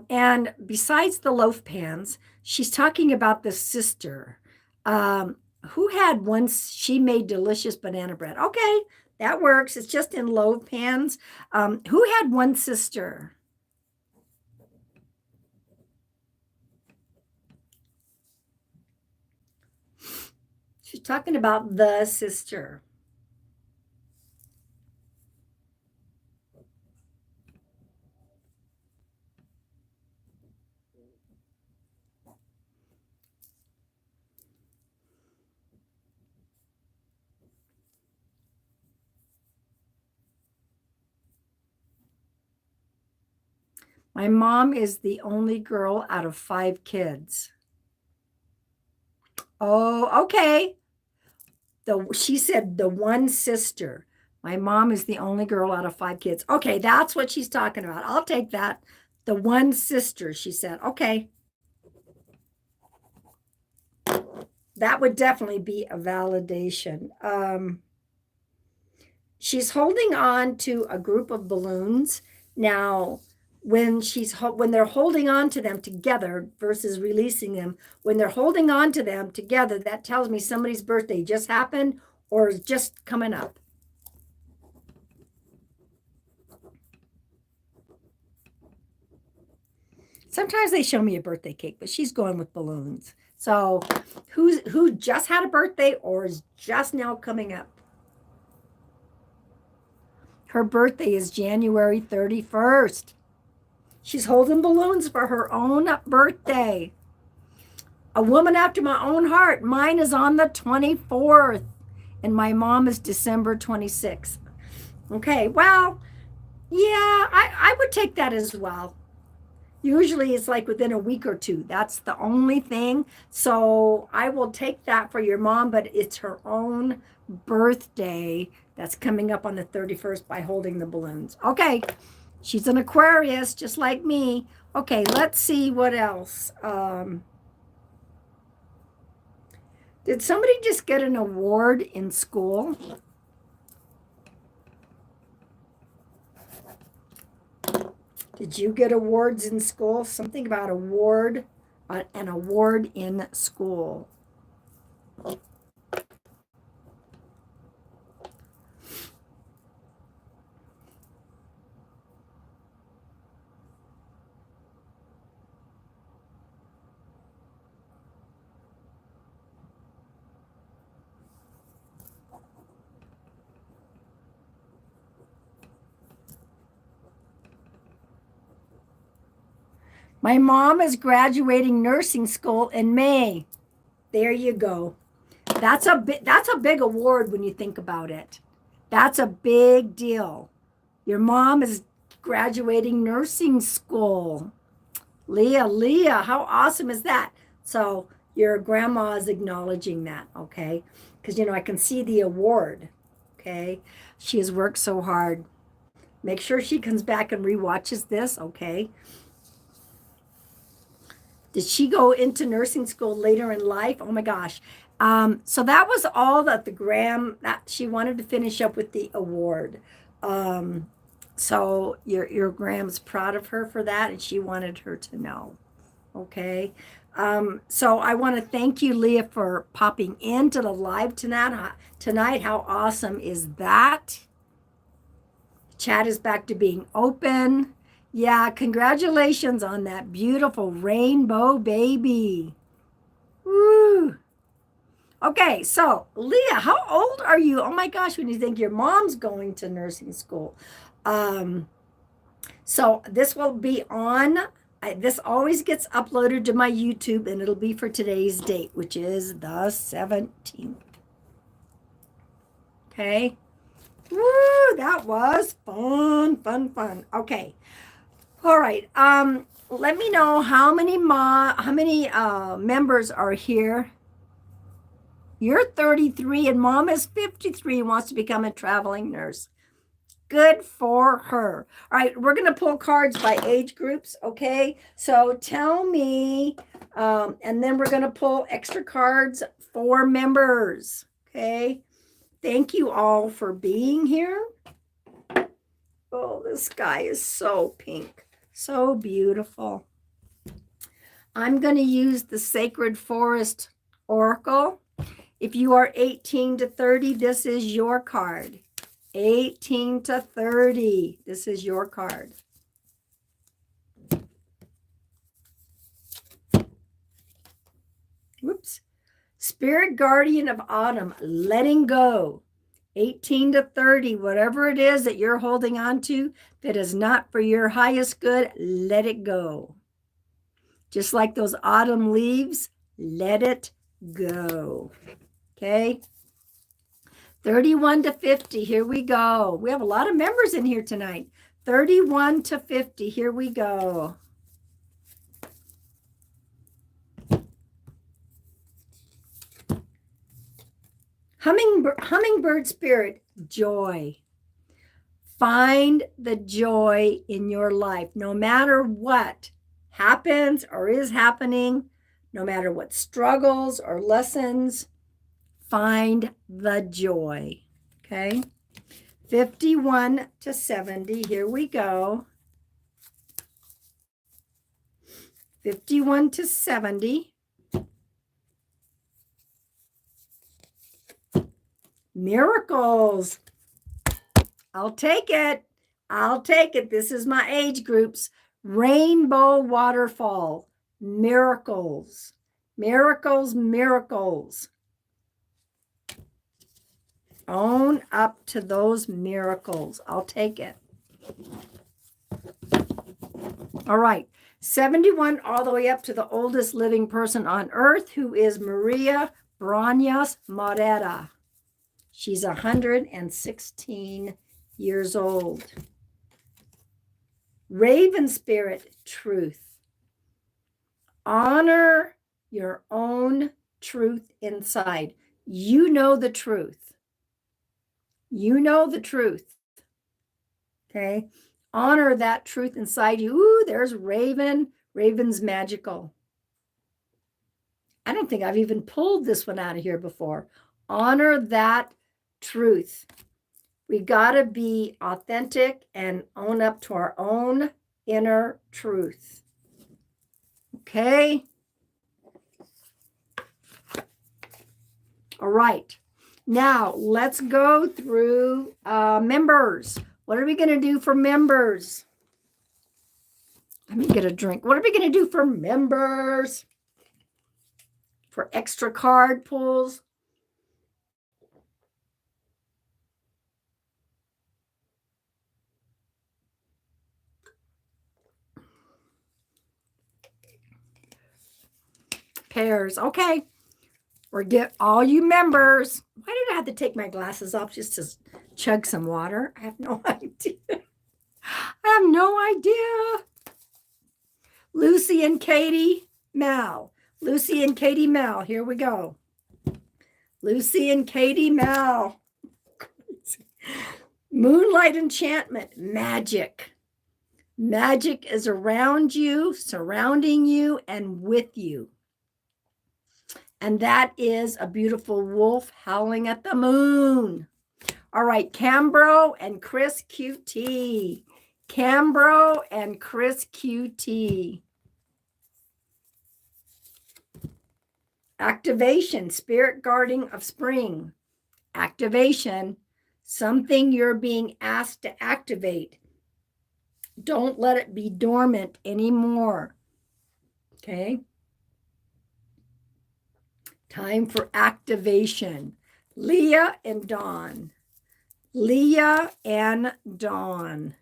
And besides the loaf pans, she's talking about the sister who had once, she made delicious banana bread. Okay, that works. It's just in loaf pans. Who had one sister? She's talking about the sister. My mom is the only girl out of 5 kids. Oh, okay. She said the one sister. My mom is the only girl out of 5 kids. Okay, that's what she's talking about. I'll take that. The one sister, she said. Okay. That would definitely be a validation. She's holding on to a group of balloons. Now, when they're holding on to them together versus releasing them, when they're holding on to them together, that tells me somebody's birthday just happened or is just coming up. Sometimes they show me a birthday cake, but she's going with balloons. So who just had a birthday or is just now coming up? Her birthday is January 31st. She's holding balloons for her own birthday. A woman after my own heart. Mine is on the 24th, and my mom is December 26th. Okay, well, yeah, I would take that as well. Usually it's like within a week or two. That's the only thing. So I will take that for your mom, but it's her own birthday that's coming up on the 31st by holding the balloons. Okay. She's an Aquarius, just like me. Okay, let's see what else. Did somebody just get an award in school? Did you get awards in school? Something about an award in school. My mom is graduating nursing school in May. There you go. That's a big award when you think about it. That's a big deal. Your mom is graduating nursing school. Leah, how awesome is that? So your grandma is acknowledging that, okay? Because, I can see the award, okay? She has worked so hard. Make sure she comes back and rewatches this, okay? Did she go into nursing school later in life? Oh my gosh. So that was all that that she wanted to finish up with the award. So your Gram's proud of her for that, and she wanted her to know. Okay. So I want to thank you, Leah, for popping into the live tonight. How awesome is that? Chat is back to being open. Yeah, congratulations on that beautiful rainbow baby. Woo. Okay, so Leah, how old are you? Oh my gosh, when you think your mom's going to nursing school. So this will be on, this always gets uploaded to my YouTube, and it'll be for today's date, which is the 17th. Okay. Woo, that was fun. Okay. All right. Let me know how many members are here. You're 33 and mom is 53 and wants to become a traveling nurse. Good for her. All right, we're going to pull cards by age groups, okay? So tell me, and then we're going to pull extra cards for members, okay? Thank you all for being here. Oh, this sky is so pink, so beautiful. I'm going to use the Sacred Forest Oracle. If you are 18 to 30, this is your card. 18 to 30, this is your card. Whoops. Spirit Guardian of Autumn, letting go. 18 to 30, whatever it is that you're holding on to that is not for your highest good, let it go. Just like those autumn leaves, let it go. Okay. 31 to 50, here we go. We have a lot of members in here tonight. 31 to 50, here we go. Hummingbird spirit, joy. Find the joy in your life, no matter what happens or is happening, no matter what struggles or lessons, find the joy, okay? 51 to 70, here we go. 51 to 70. Miracles. I'll take it. I'll take it. This is my age groups. Rainbow waterfall. Miracles. Miracles, miracles. Own up to those miracles. I'll take it. All right. 71 all the way up to the oldest living person on earth, who is Maria Brañas Morera. She's 116 years old. Raven spirit, truth. Honor your own truth inside. You know the truth. You know the truth. Okay. Honor that truth inside you. Ooh, there's Raven. Raven's magical. I don't think I've even pulled this one out of here before. Honor that truth. We got to be authentic and own up to our own inner truth. Okay. All right. Now let's go through members. What are we going to do for members? Let me get a drink. What are we going to do for members? For extra card pulls? Pairs. Okay. Or get all you members. Why did I have to take my glasses off just to chug some water? I have no idea. I have no idea. Lucy and Katie Mal. Lucy and Katie Mal. Here we go. Lucy and Katie Mal. Moonlight enchantment. Magic. Magic is around you, surrounding you, and with you. And that is a beautiful wolf howling at the moon. All right, Cambro and Chris QT. Cambro and Chris QT. Activation, spirit guarding of spring. Activation, something you're being asked to activate. Don't let it be dormant anymore. Okay. Time for activation. Leah and Dawn. Leah and Dawn.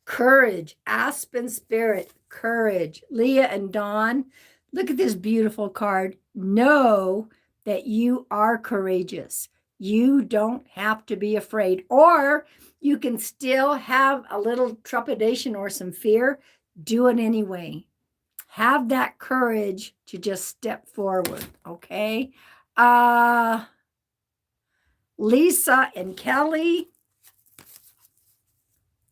Courage, Aspen Spirit, courage. Leah and Dawn, look at this beautiful card. Know that you are courageous. You don't have to be afraid, or you can still have a little trepidation or some fear. Do it anyway. Have that courage to just step forward, okay? Lisa and Kelly.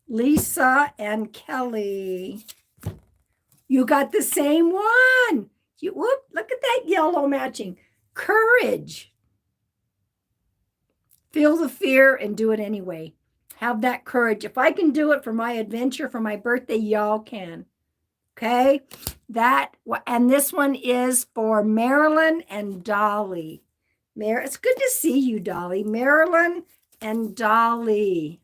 Lisa and Kelly. You got the same one. Whoop, look at that yellow matching. Courage. Feel the fear and do it anyway. Have that courage. If I can do it for my adventure, for my birthday, y'all can. Okay? And this one is for Marilyn and Dolly. It's good to see you, Dolly. Marilyn and Dolly.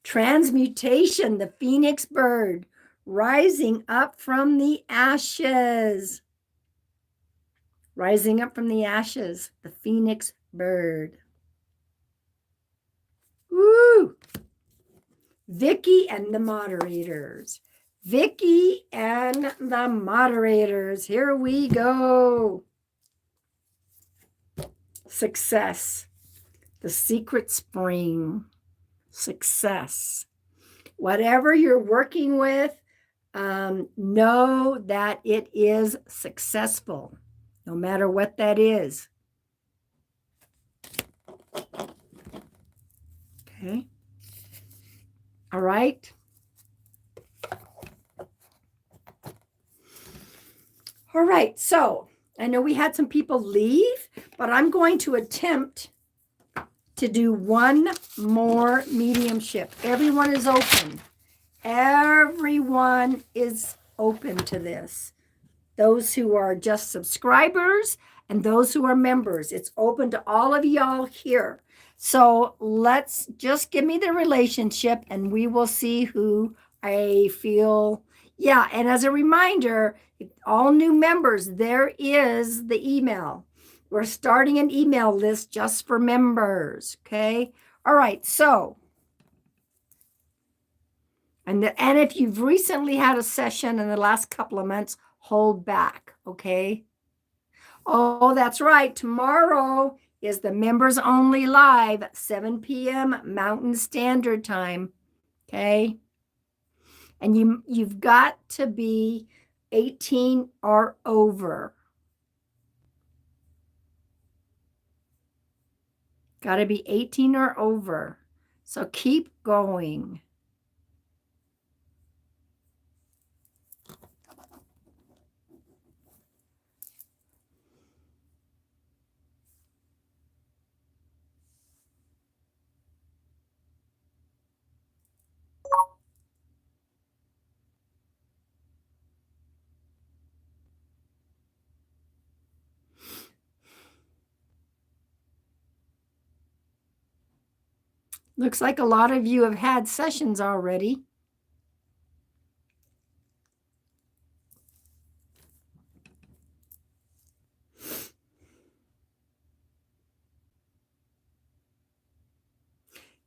Transmutation, the phoenix bird, rising up from the ashes. Rising up from the ashes, the phoenix bird. Woo! Vicky and the moderators. Vicky and the moderators. Here we go. Success. The secret spring. Success. Whatever you're working with, know that it is successful, no matter what that is. Okay. All right. All right. So I know we had some people leave, but I'm going to attempt to do one more mediumship. Everyone is open. Everyone is open to this. Those who are just subscribers and those who are members. It's open to all of y'all here. So let's just give me the relationship and we will see who I feel. Yeah, and as a reminder, all new members, there is the email. We're starting an email list just for members, okay? All right, so, and if you've recently had a session in the last couple of months, hold back, okay? Oh, that's right. Tomorrow is the members only live at 7 p.m. Mountain Standard Time, okay? And you've got to be 18 or over. Got to be 18 or over. So keep going. Looks like a lot of you have had sessions already.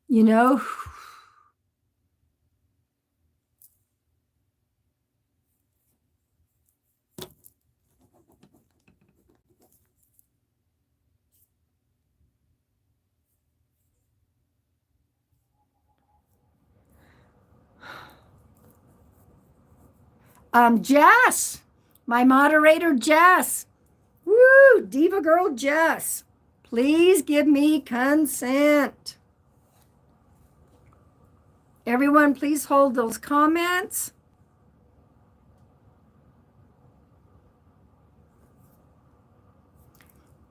You know, Jess, my moderator, Jess. Woo, Diva Girl Jess. Please give me consent. Everyone, please hold those comments.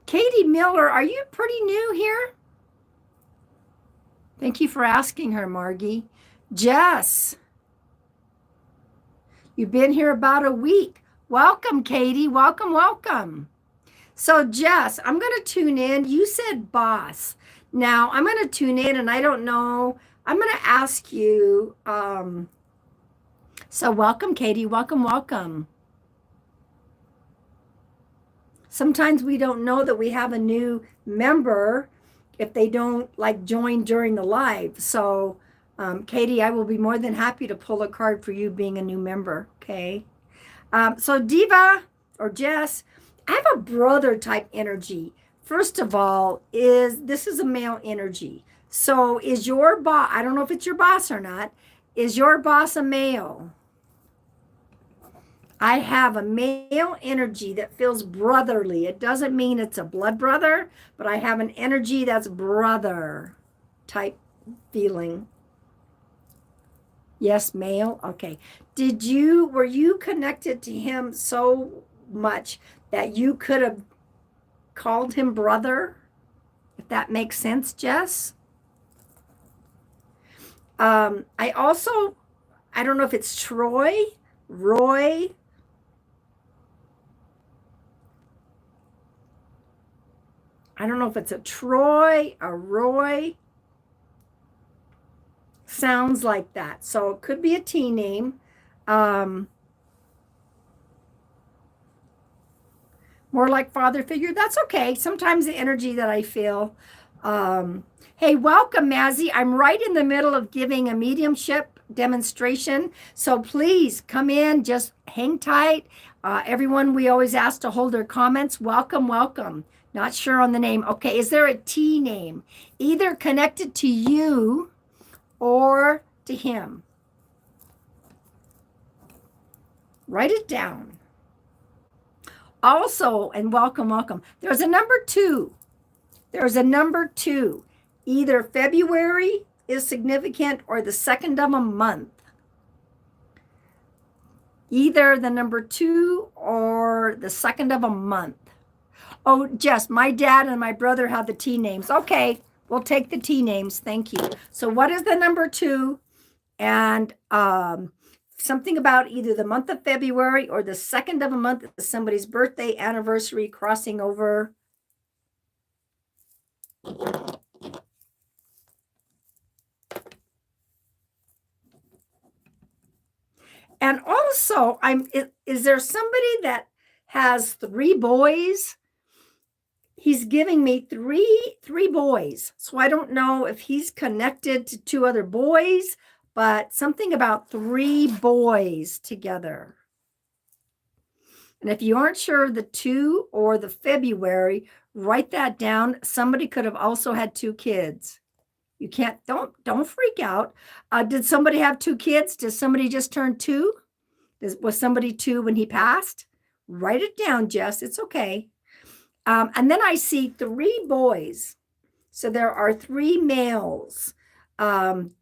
Katie Miller, are you pretty new here? Thank you for asking her, Margie. Jess, You've been here about a week. Welcome, Katie. Welcome, welcome. So, Jess, I'm going to tune in. You said boss. Now, I'm going to tune in and I don't know. I'm going to ask you. So, welcome, Katie. Welcome, welcome. Sometimes we don't know that we have a new member if they don't like join during the live. So, Katie, I will be more than happy to pull a card for you being a new member. Okay. So, Diva or Jess, I have a brother type energy. First of all, this is a male energy. So, is your boss, I don't know if it's your boss or not, is your boss a male? I have a male energy that feels brotherly. It doesn't mean it's a blood brother, but I have an energy that's brother type feeling. Yes, male. Okay. Were you connected to him so much that you could have called him brother? If that makes sense, Jess? I don't know if it's Troy, Roy. I don't know if it's a Troy, a Roy. Sounds like that. So it could be a T name. More like father figure. That's okay. Sometimes the energy that I feel. Hey, welcome, Mazzy. I'm right in the middle of giving a mediumship demonstration. So please come in, just hang tight. Everyone, we always ask to hold their comments. Welcome, welcome. Not sure on the name. Okay, is there a T name? Either connected to you or to him. Write it down. Also, and welcome, welcome. There's a number 2. There's a number 2. Either February is significant or the second of a month. Either the number 2 or the second of a month. Oh, Jess, my dad and my brother have the T names. Okay, we'll take the T names. Thank you. So what is the number 2? And something about either the month of February or the second of a month is somebody's birthday, anniversary, crossing over. And also, is there somebody that has 3 boys? He's giving me three boys. So I don't know if he's connected to 2 other boys, but something about 3 boys together. And if you aren't sure of the 2 or the February, write that down. Somebody could have also had 2 kids. You can't, don't freak out. Did somebody have 2 kids? Does somebody just turn 2? Was somebody 2 when he passed? Write it down, Jess. It's okay. And then I see 3 boys. So there are 3 males. Do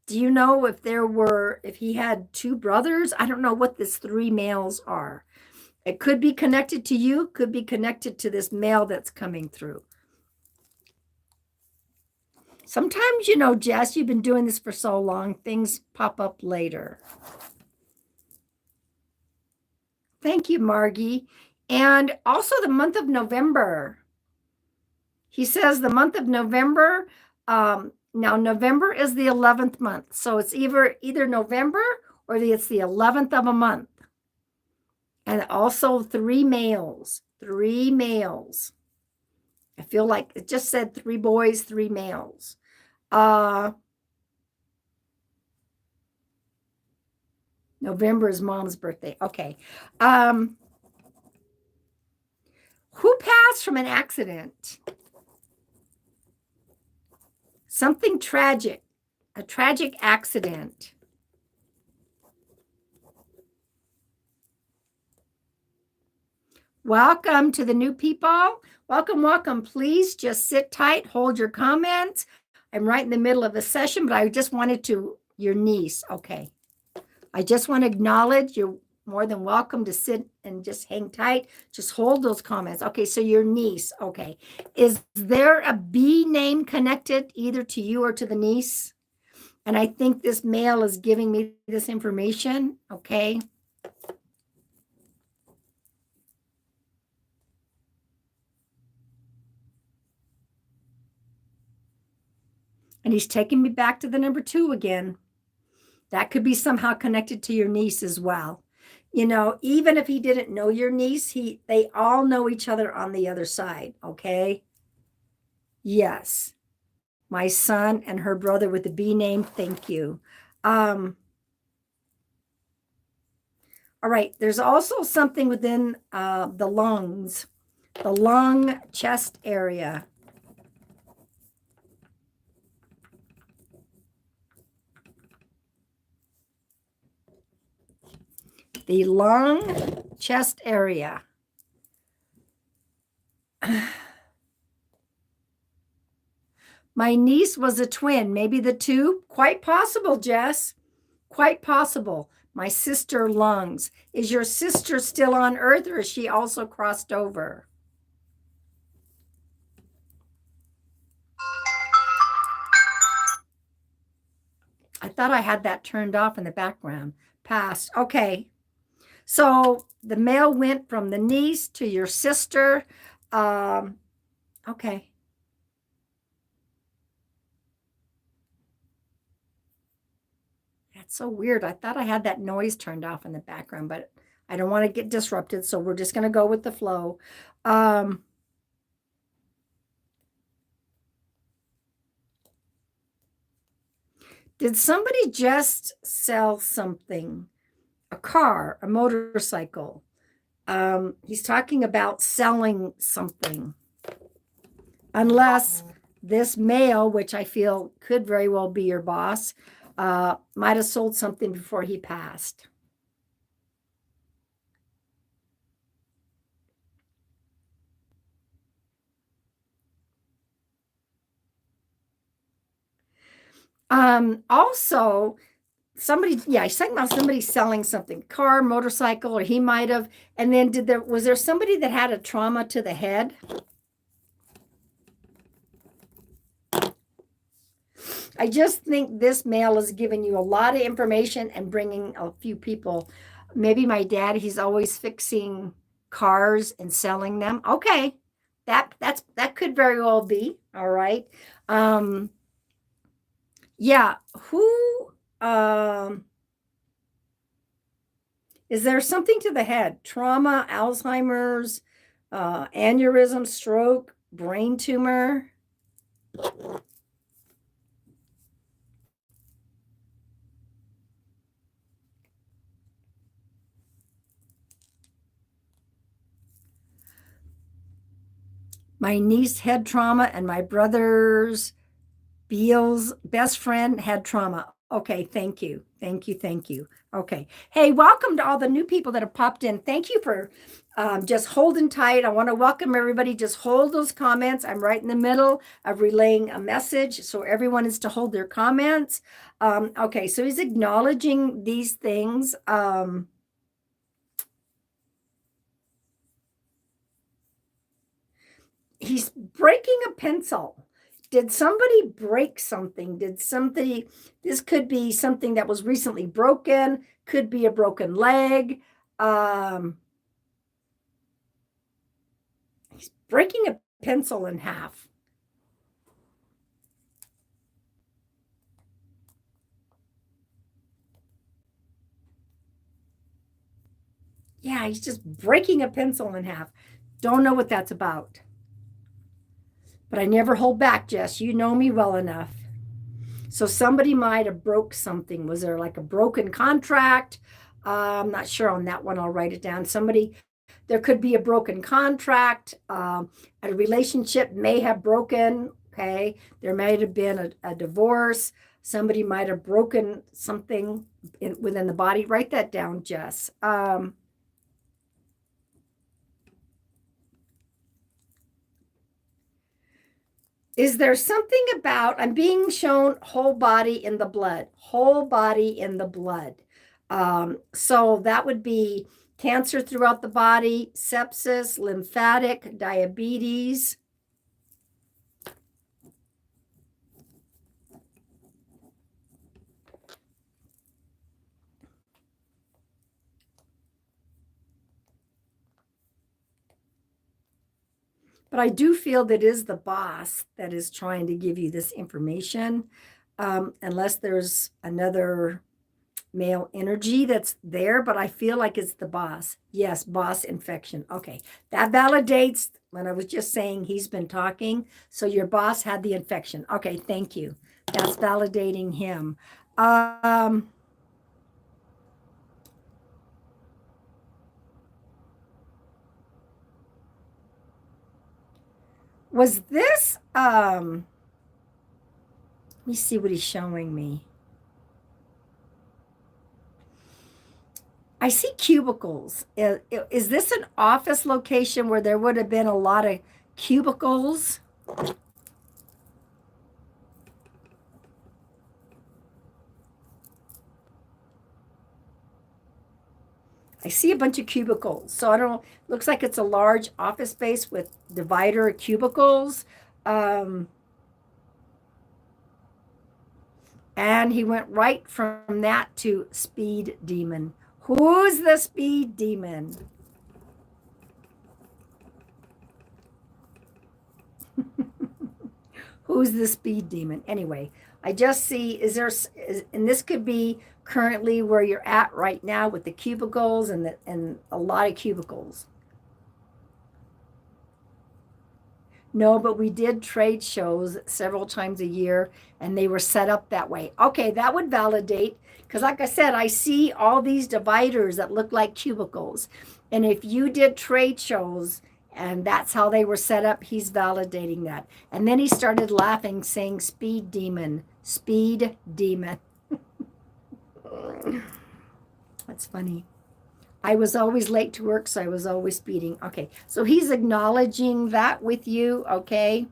you know if he had 2 brothers? I don't know what these 3 males are. It could be connected to you, could be connected to this male that's coming through. Sometimes, Jess, you've been doing this for so long, things pop up later. Thank you, Margie. And also the month of November. He says the month of November. Now, November is the 11th month. So it's either November or it's the 11th of a month. And also 3 males. 3 males. I feel like it just said 3 boys, 3 males. November is mom's birthday. Okay. Who passed from an accident? Something tragic. A tragic accident. Welcome to the new people. Welcome, welcome. Please just sit tight, hold your comments. I'm right in the middle of a session, but I just wanted your niece. Okay. I just want to acknowledge you're more than welcome to sit and just hang tight. Just hold those comments. Okay, so your niece. Okay. Is there a B name connected either to you or to the niece? And I think this male is giving me this information. Okay. And he's taking me back to the number 2 again. That could be somehow connected to your niece as well. You know, even if he didn't know your niece, they all know each other on the other side, okay? Yes. My son and her brother with the B name, thank you. All right, there's also something within the lungs, the lung chest area. The lung chest area. My niece was a twin, maybe the 2. Quite possible, Jess. Quite possible. My sister lungs. Is your sister still on earth, or is she also crossed over? I thought I had that turned off in the background. Passed. Okay. So the mail went from the niece to your sister. Okay. That's so weird. I thought I had that noise turned off in the background, but I don't want to get disrupted. So we're just going to go with the flow. Did somebody just sell something? A car, a motorcycle? He's talking about selling something. Unless this male, which I feel could very well be your boss, might have sold something before he passed. Also, somebody, yeah, he's talking about somebody selling something, car, motorcycle, or he might have. And then was there somebody that had a trauma to the head? I just think this male is giving you a lot of information and bringing a few people. Maybe my dad, he's always fixing cars and selling them. Okay. That could very well be. All right. Yeah, who is there something to the head? Trauma, Alzheimer's, aneurysm, stroke, brain tumor? My niece had trauma, and my brother's Beal's best friend had trauma. Okay, thank you. Thank you. Thank you. Okay. Hey, welcome to all the new people that have popped in. Thank you for just holding tight. I want to welcome everybody. Just hold those comments. I'm right in the middle of relaying a message, so everyone is to hold their comments. Okay, so he's acknowledging these things. He's breaking a pencil. Did somebody break something? This could be something that was recently broken, could be a broken leg. He's breaking a pencil in half. Yeah, he's just breaking a pencil in half. Don't know what that's about. But I never hold back, Jess. You know me well enough. So somebody might have broke something. Was there like a broken contract? I'm not sure on that one. I'll write it down. There could be a broken contract. A relationship may have broken. Okay. There might have been a divorce. Somebody might have broken something within the body. Write that down, Jess. Is there something about, I'm being shown whole body in the blood, whole body in the blood. So that would be cancer throughout the body, sepsis, lymphatic, diabetes. But I do feel that it is the boss that is trying to give you this information, unless there's another male energy that's there, but I feel like it's the boss. Yes, boss infection. Okay, that validates when I was just saying he's been talking. So your boss had the infection. Okay, thank you. That's validating him. Was this, let me see what he's showing me. I see cubicles. Is this an office location where there would have been a lot of cubicles? I see a bunch of cubicles. So I don't know, looks like it's a large office space with divider cubicles. And he went right from that to speed demon. Who's the speed demon? Who's the speed demon? Anyway, I just see, and this could be currently where you're at right now with the cubicles and a lot of cubicles. No, but we did trade shows several times a year and they were set up that way. Okay, that would validate, because like I said, I see all these dividers that look like cubicles. And if you did trade shows and that's how they were set up, he's validating that. And then he started laughing, saying, speed demon, speed demon. That's funny. I was always late to work, so I was always speeding. Okay, so he's acknowledging that with you, okay?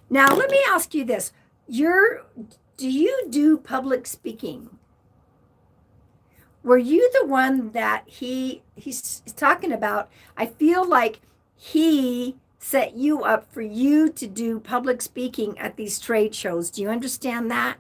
Now, let me ask you this. Do you do public speaking? Were you the one that he's talking about? I feel like he set you up for you to do public speaking at these trade shows. Do you understand that?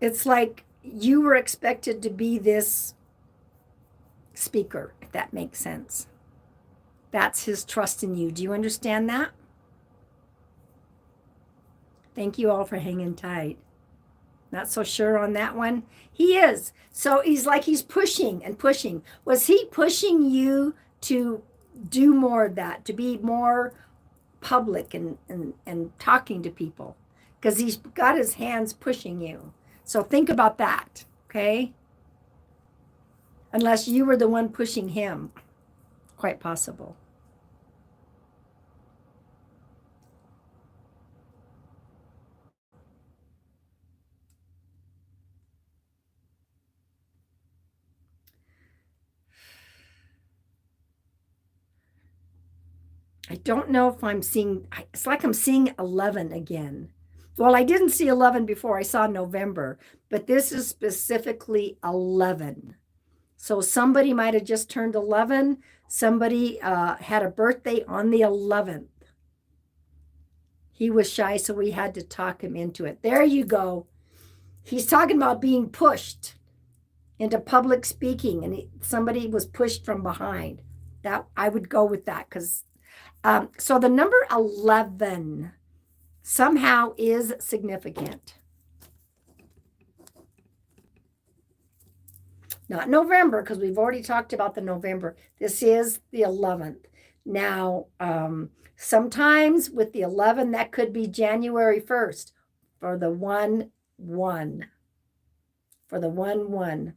It's like you were expected to be this speaker, if that makes sense. That's his trust in you. Do you understand that? Thank you all for hanging tight. Not so sure on that one. He is. So he's pushing and pushing. Was he pushing you to do more of that, to be more public and talking to people? Because he's got his hands pushing you. So think about that, okay? Unless you were the one pushing him. Quite possible. I don't know if I'm seeing, it's like I'm seeing 11 again. Well, I didn't see 11 before. I saw November, but this is specifically 11. So somebody might have just turned 11. Somebody had a birthday on the 11th. He was shy, so we had to talk him into it. There you go. He's talking about being pushed into public speaking, and somebody was pushed from behind. That I would go with that, because so the number 11 somehow is significant. Not November, because we've already talked about the November. This is the 11th. Now, sometimes with the 11, that could be January 1st for the 1-1. For the 1-1.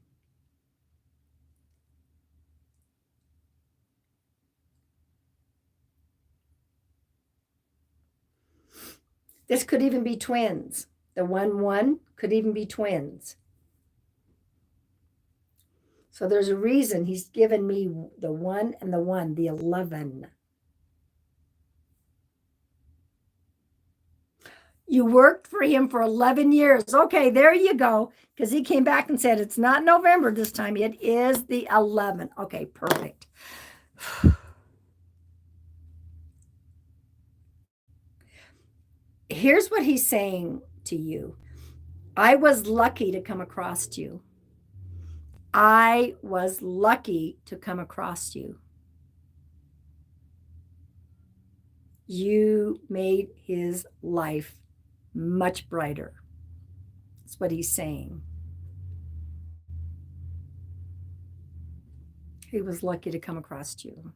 This could even be twins. The 1-1 could even be twins. So there's a reason he's given me the 1 and the 1, the 11. You worked for him for 11 years. Okay, there you go. Because he came back and said, it's not November this time. It is the 11. Okay, perfect. here's what he's saying to you. I was lucky to come across you. I was lucky to come across you. You made his life much brighter. That's what he's saying. He was lucky to come across you.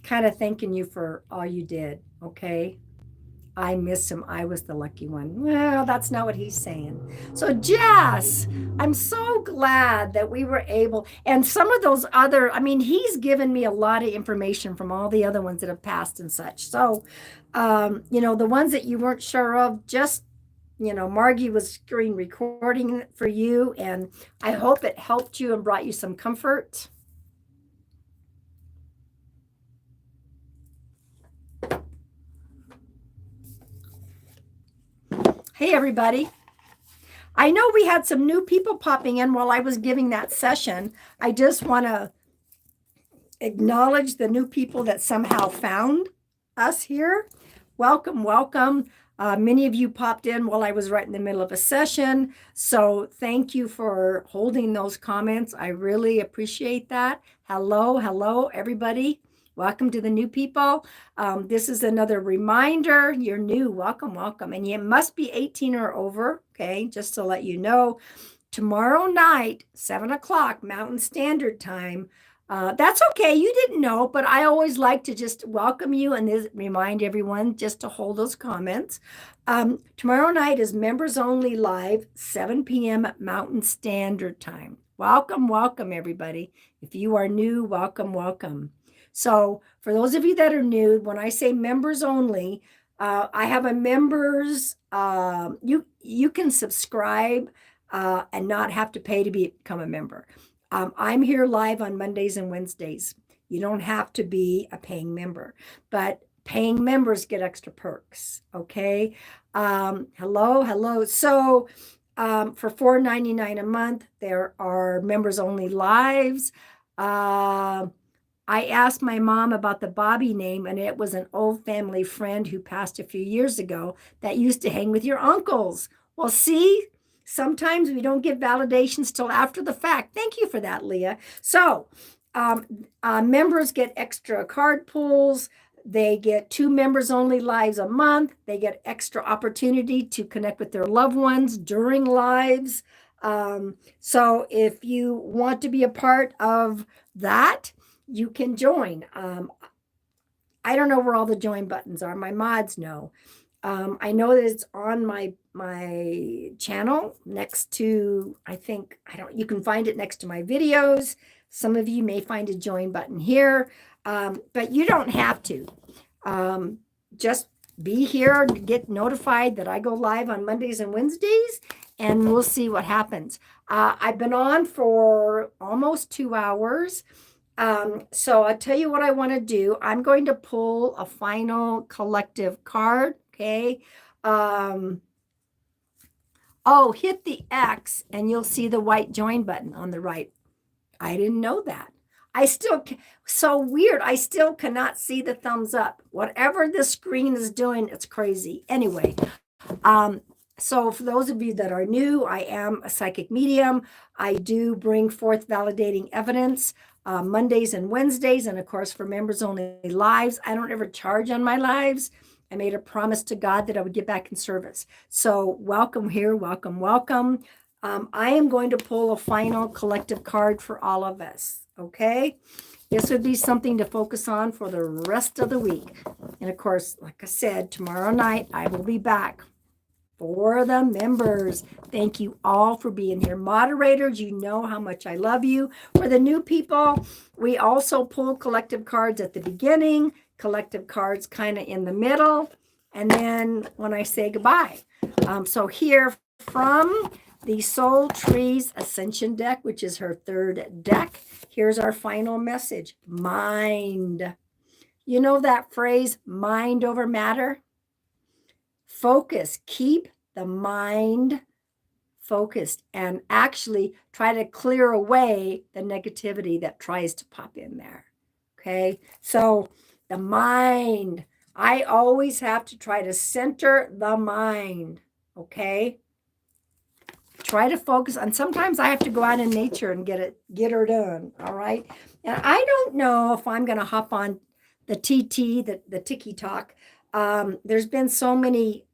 Kind of thanking you for all you did, okay? I miss him. I was the lucky one. Well, that's not what he's saying. So, Jess, I'm so glad that we were able, and some of those other, I mean, he's given me a lot of information from all the other ones that have passed and such. So, the ones that you weren't sure of, just, Margie was screen recording for you, and I hope it helped you and brought you some comfort. Hey, everybody. I know we had some new people popping in while I was giving that session. I just want to acknowledge the new people that somehow found us here. Welcome, welcome. Many of you popped in while I was right in the middle of a session. So thank you for holding those comments. I really appreciate that. Hello, hello, everybody. Welcome to the new people. This is another reminder. You're new. Welcome, welcome. And you must be 18 or over. Okay, just to let you know. Tomorrow night, 7 o'clock Mountain Standard Time. That's okay. You didn't know, but I always like to just welcome you and remind everyone just to hold those comments. Tomorrow night is members only live, 7 p.m. Mountain Standard Time. Welcome, welcome, everybody. If you are new, welcome, welcome. So for those of you that are new, when I say members only, I have a members, you can subscribe and not have to pay to become a member. I'm here live on Mondays and Wednesdays. You don't have to be a paying member, but paying members get extra perks. Okay. Hello, hello. So for $4.99 a month, there are members only lives. I asked my mom about the Bobby name, and it was an old family friend who passed a few years ago that used to hang with your uncles. Well, see, sometimes we don't get validations till after the fact. Thank you for that, Leah. So members get extra card pulls. They get 2 members only lives a month. They get extra opportunity to connect with their loved ones during lives. So if you want to be a part of that, you can join. I don't know where all the join buttons are. My mods know. I know that it's on my channel next to, you can find it next to my videos. Some of you may find a join button here, but you don't have to. Just be here to get notified that I go live on Mondays and Wednesdays, and we'll see what happens. I've been on for almost 2 hours. So I'll tell you what I want to do. I'm going to pull a final collective card. Okay. Hit the X and you'll see the white join button on the right. I didn't know that. So weird. I still cannot see the thumbs up. Whatever the screen is doing, it's crazy. Anyway, so for those of you that are new, I am a psychic medium. I do bring forth validating evidence Mondays and Wednesdays. And of course, for members only lives, I don't ever charge on my lives. I made a promise to God that I would get back in service. So welcome here. Welcome, welcome. I am going to pull a final collective card for all of us. Okay. This would be something to focus on for the rest of the week. And of course, like I said, tomorrow night, I will be back for the members. Thank you all for being here. Moderators, you know how much I love you. For the new people, we also pull collective cards at the beginning, collective cards kind of in the middle, and then when I say goodbye. So here from the Soul Trees Ascension deck, which is her 3rd deck, here's our final message. Mind. You know that phrase, mind over matter? Focus. Keep the mind focused and actually try to clear away the negativity that tries to pop in there. Okay. So the mind, I always have to try to center the mind. Okay. Try to focus on, sometimes I have to go out in nature and get her done. All right. And I don't know if I'm going to hop on the TT, the Tiki Talk. There's been so many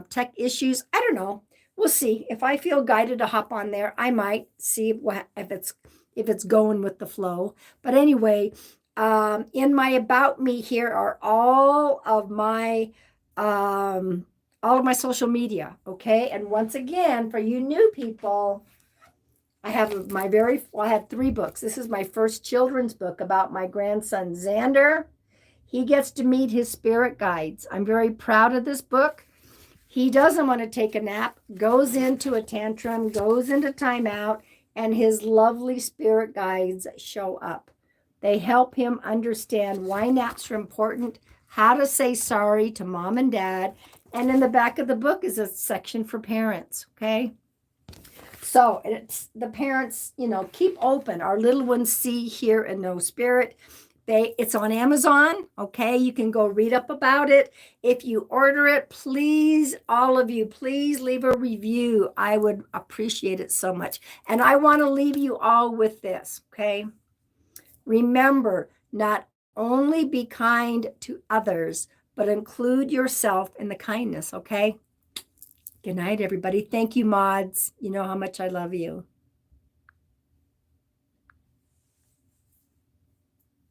tech issues. I don't know. We'll see. If I feel guided to hop on there, I might see if it's going with the flow. But anyway, in my about me here are all of my social media. Okay. And once again, for you new people, I have I have 3 books. This is my first children's book about my grandson, Xander. He gets to meet his spirit guides. I'm very proud of this book. He doesn't want to take a nap, goes into a tantrum, goes into timeout, and his lovely spirit guides show up. They help him understand why naps are important, how to say sorry to mom and dad. And in the back of the book is a section for parents. Okay. So it's the parents, keep open. Our little ones see, hear, and know spirit. It's on Amazon. Okay. You can go read up about it. If you order it, please, all of you, please leave a review. I would appreciate it so much. And I want to leave you all with this. Okay. Remember, not only be kind to others, but include yourself in the kindness. Okay. Good night, everybody. Thank you, mods. You know how much I love you.